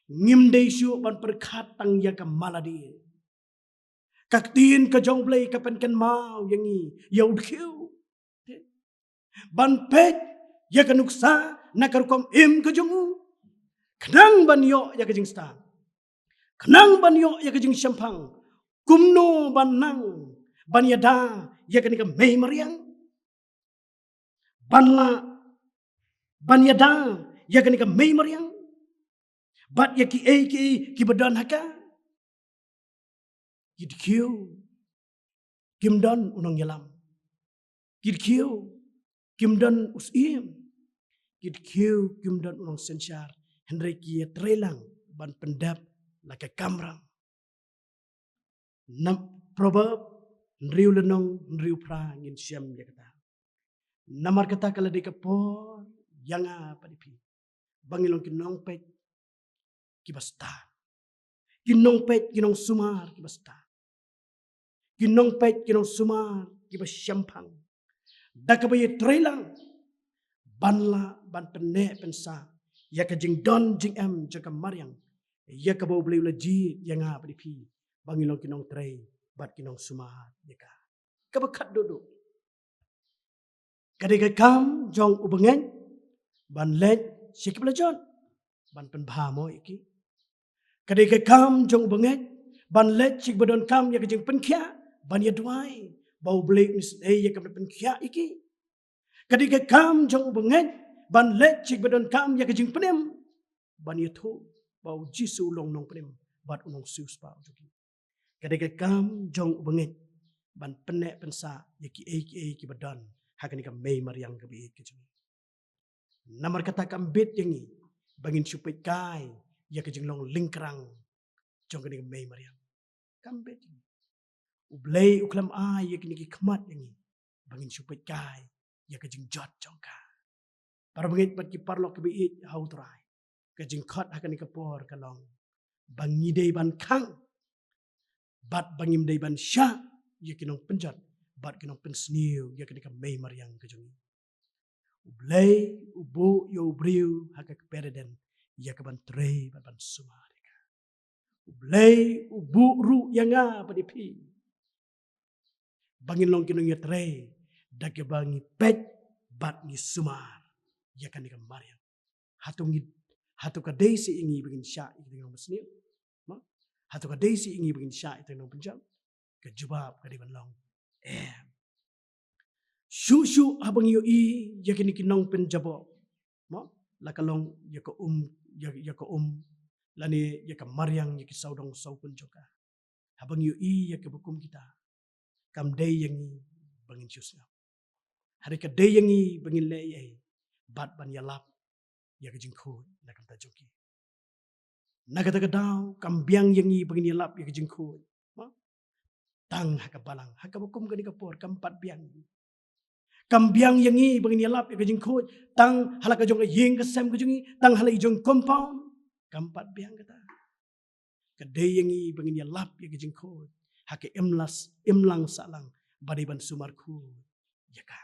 ngim dei syu ban perkat tang ya ka maladi kaktin ka jong play ka pen ken mau yangi yaud khiu ban pet ya ka nuksa nakar kom im ka jongu knang ban yo ya ka jing sta knang ban yo ya ka jing shampang kumno ban nang ban yada ya ka ni ka mei mariang ban la ban yada ya ka ni ka mei mariang bat ya ki badan haka kidkiu kimdan unang yalam kidkiu kimdan usim kidkiu kimdan unang sensar henry ki trelang ban pendap laka kamram nam proverb nriu lenong nriu pra ngin syam ya kata namar kata kala de kapor yanga padipi bangilong kinong pet kibasta kinong pet kinong sumar kibasta kinong pet kinong sumar kibas syampang dakabay trelang banla ban penne pensa ya ka jing don jing em jaka maryang ya ka bau beli laji yang apa di pi bangilong kinong trei bat kinong sumar ya ka kabakat dodo kadai kam jong ubengen ban let sikiblajon ban penbha mo iki kadai kam jong ubengen ban let sik badon kam ya ka jing penkhia ban ya duai bau beli mis ya ka penkhia iki kadai kam jong ubengen ban let sik badon kam ya ka jing penem ban ya thu bau jisu long nong penem bat unong sius pa joki kadai kam jong ubengen ban penne pensa ya ki badan hakani ka mei mariang ka bi ke jung namar kata kam bet yangi bangin supet kai ya ke jing long lingkrang jong kani ka mei mariang kam bet ublei uklam ai ya kini ki khmat yangi bangin supet kai ya ke jing jot jong ka para bangit bat ki parlok ka bi hau trai ke jing khot hakani ka por ka long bangi dei ban khang bat bangim dei ban sha ya kinong penjat bat kinong pensniu ya kini ka mei mariang ka jung ublei ubu yo briu haka pereden ya ka ban trei ban sumarika ublei ubu ru yanga padi pi bangin long kinong ya trei dake bangi pet bat ni sumar ya kan ka mariang hatu ka desi ingi bangin sya itu ngom sniu ma hatu ka desi ingi bangin sya itu ngom penjam ke jubab ka di ban long Shu abang yo I yakini kinong penjabo mo lakalong yaka lani yaka maryang yaki saudong saupun joka abang yo I yaka bukum kita kam day yangi bangin syusna hari ka day yangi bangin leye bat ban yalap yaka jingko nakam ta joki nagata daw kam biang yangi bangin yalap yaka jingko mo tang haka balang haka bukum ka por kam pat biang kambiang yangi bangin yalap ya kajing khoj tang halaka jong yeng ka sem ka jongi tang halai jong compound kampat biang kata Kadayangi bangin ya lap ya gijing ko. Hake imlang salang badiban sumarku. Ya ka.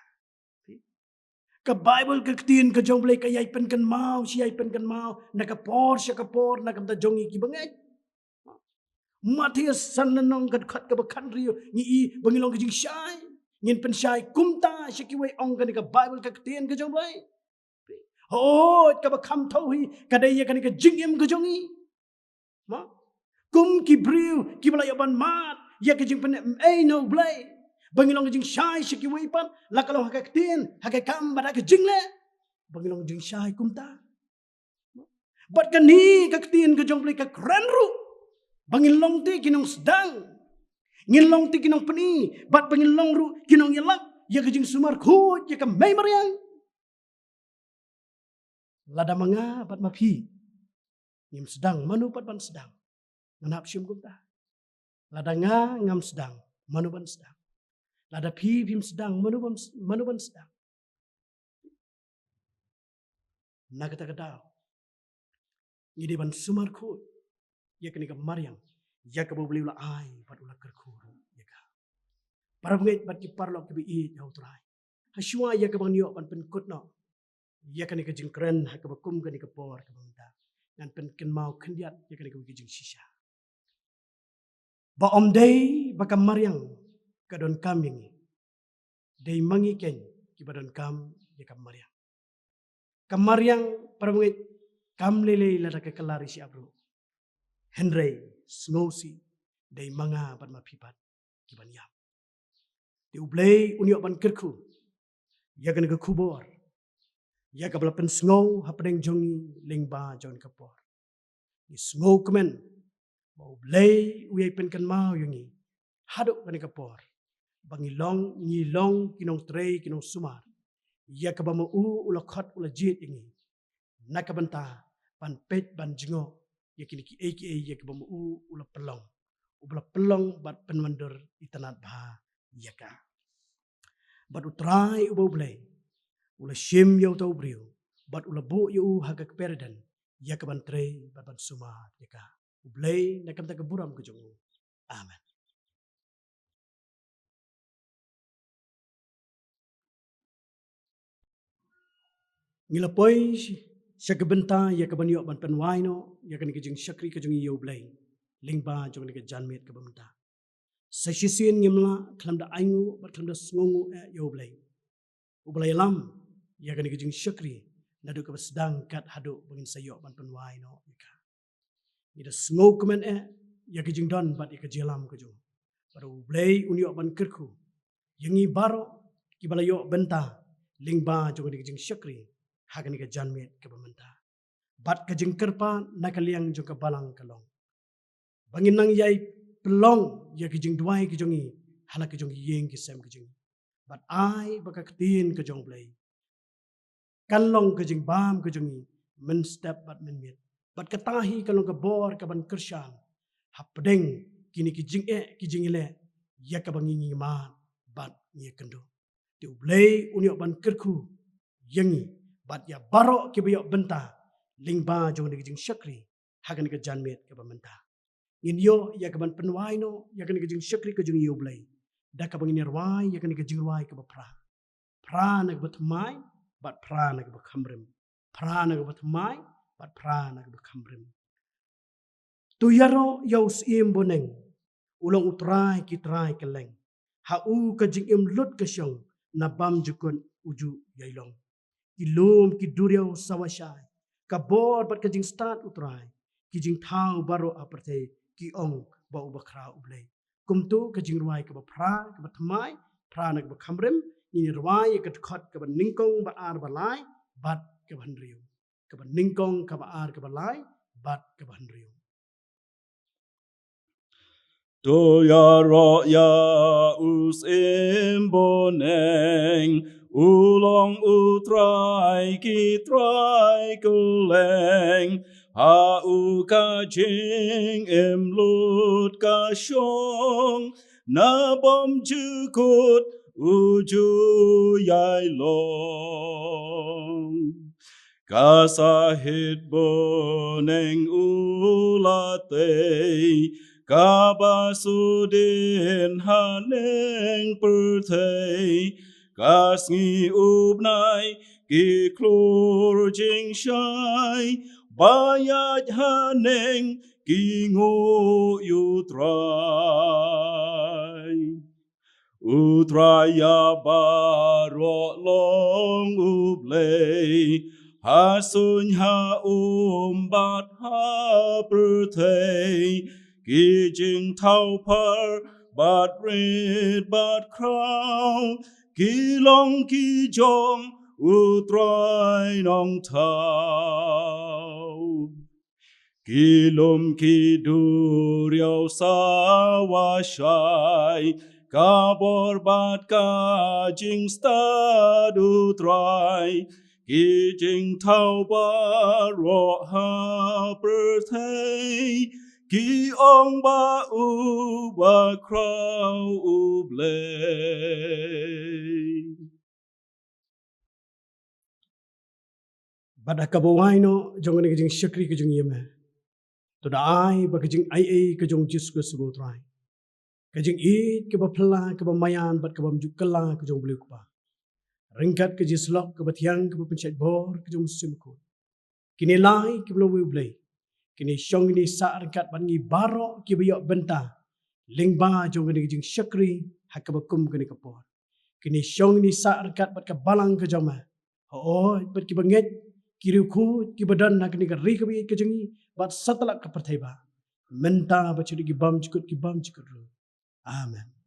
Ka Bible ka tin ka jong blay ka yaipen kan mau si yaipen kan mau nakapor siya kapor nakamta jongi ki bangay. Matias sananong kat ka bakan riyo ni bangilong ka jing syai ngin pen syai kumta siya kiway ong ka Bible ka tin ka jong blay. Oh ka bakam tauhi kadaya ka ni ka jingim ka jongi. Ma kum ki briu ki balayaban mat ya ka jing pen no blay. Bangilong jing syai siki wipan lakalong hakaktin hakakam bada ke jingle bangilong jing syai kumta bat kani kaktin ke jong ka krenru bangilong ti kinong sedang ngilong ti kinong peni bat bangilong ru kinong yelap ya ke jing sumar khut ya ka mai mariang lada manga bat mapi ngim sedang manu pat ban sedang nganap syum kumta lada nga ngam sedang manu ban sedang lada pim sedang manuban sedang. Nagata kadao. Ngidi ban sumar ko. Ya kini ka Maryam. Ya ka bubli ula ay pat ula kerkuru. Ya ka. Para bungit bat ki parlok ki biit ya utray. Hasyua ya ka bang niyo pan penkut no. Ya kani ka jingkren ha ka bakum kani ka por ka bangda. Ngan pen mau kendiat ya kani ka jing shisha. Ba om day baka Maryam kadon kambing day mangi ken kibadon kam ya kam Maryam. Kam Maryam parangit kam lele la ka kelari si abro. Henry sngosi day manga ban mapipat kiban yam. Di ublay unyo ban kerku. Ya kan ka kubor. Ya ka balapen sngo hapdeng jongi lingba jon kapor. Ni sngo kemen. Ba ublay uyay pen kan mau yungi. Hadok kan kapor. Bangilong ngilong kinong trey kinong sumar ya ka bamu ula khat ula jit ingi nakabanta ban pet ban jingo ya kini ki aka ya ka bamu ula pelong bat penmandur itanat ba ya ka bat utrai ubo blay ula shim yo tau brio bat ula bu yo haga perdan ya ka ban trey bat ban sumar ya ka ublay nakam ta buram ko jongo amen. Ngilapoi siya kabenta ya kabanyo ban penwaino ya kan kijing syakri kijing iyo blay lingba jong ni janmet kabenta sa sisin ngimla klamda aingu bat klamda sngongu iyo blay ublay lam ya kan kijing syakri nadu ka sedang kat hadu bangin sayo ban penwaino ika ida sngo kemen ya kijing don bat ya kajelam kujung baru blay unyo ban kerku yangi baro kibalayo benta lingba jong ni kijing syakri hagan ka janmet ka bamanta bat ka jingkerpa nakaliang jong ka balang kalong bangin nang yai pelong ya ki jing duai ki jongi hala ki jong yeng ki sem ki jing bat ai baka ktin ka jong blay kalong ka jing bam ka jongi men step bat men mit bat ka tahi kalong ka bor ka ban kershan hapdeng kini ki jing ile ya ka bangingi man bat ngi kendo ti blay unyo ban kerku yangi bat ya barok ke bayok benta lingba jong ni jing syakri hagan ke janmet ke bamenta ngin yo ya ke ban penwaino ya kan ke jing syakri ke jing yo blay da ka bangin rwai ya kan ke jing rwai ke pra na ke batmai bat pra na ke bakhamrem pra na ke batmai bat pra na ke bakhamrem tu yaro yo sim boneng ulong utrai ki trai keleng ha u ke jing im lut ke syong na bam jukun uju yailong ilum ki duriau sawashai kabor bat kajing start utrai kijing thau baro aparte ki ong ba ubakra ublay kumtu kajing ruai ka pra ka batmai pra nak ba khamrem ni ruai ka khot ka ningkong ba ar balai bat ka banriu ka ningkong ka ba ar ka balai bat ka banriu Do ya ro ya us imboneng ulong utrai ki trai kuleng ha u ka jing em lut ka shong na bom chukut uju yai long kasahit boneng ulate kabasudin haneng pertei kasngi ubnai ki klur jing shai bayat haneng ki ngo utrai utraya baro long ublei hasun ha umbat ha pertei ki jing tau par bat red bat crown ki long ki jong utrai nong tau ki lum ki duriau sawa shai kabor bat ka jing stadu trai ki jing tau ba ro ha pertei ki ong ba u ba krau u blei Bada kabawai no jong ni kajing syakri kajing yeme. To da ai ba kajing ai kajong jis ko subo trai. Kajing it ke ba pla ke ba mayan bat ke ba mjuk kala kajong beli kupa. Ringkat ke jis lok ke ba tiang ke ba pencet bor kajong musim ko. Kini lai ke belum blei. Kini syong ni sa ringkat ban ni baro ke ba yok benta. Ling ba jong ni kajing syakri hak ke ba kum ke ni kapor. Kini syong ni sa ringkat bat ke balang ke jama. Oh, bat ke ba nget kiri ku ki badan nak ni ri ka bi kejengi bat satlak ka perthai ba menta ba chiri ki bam chikut ru amen.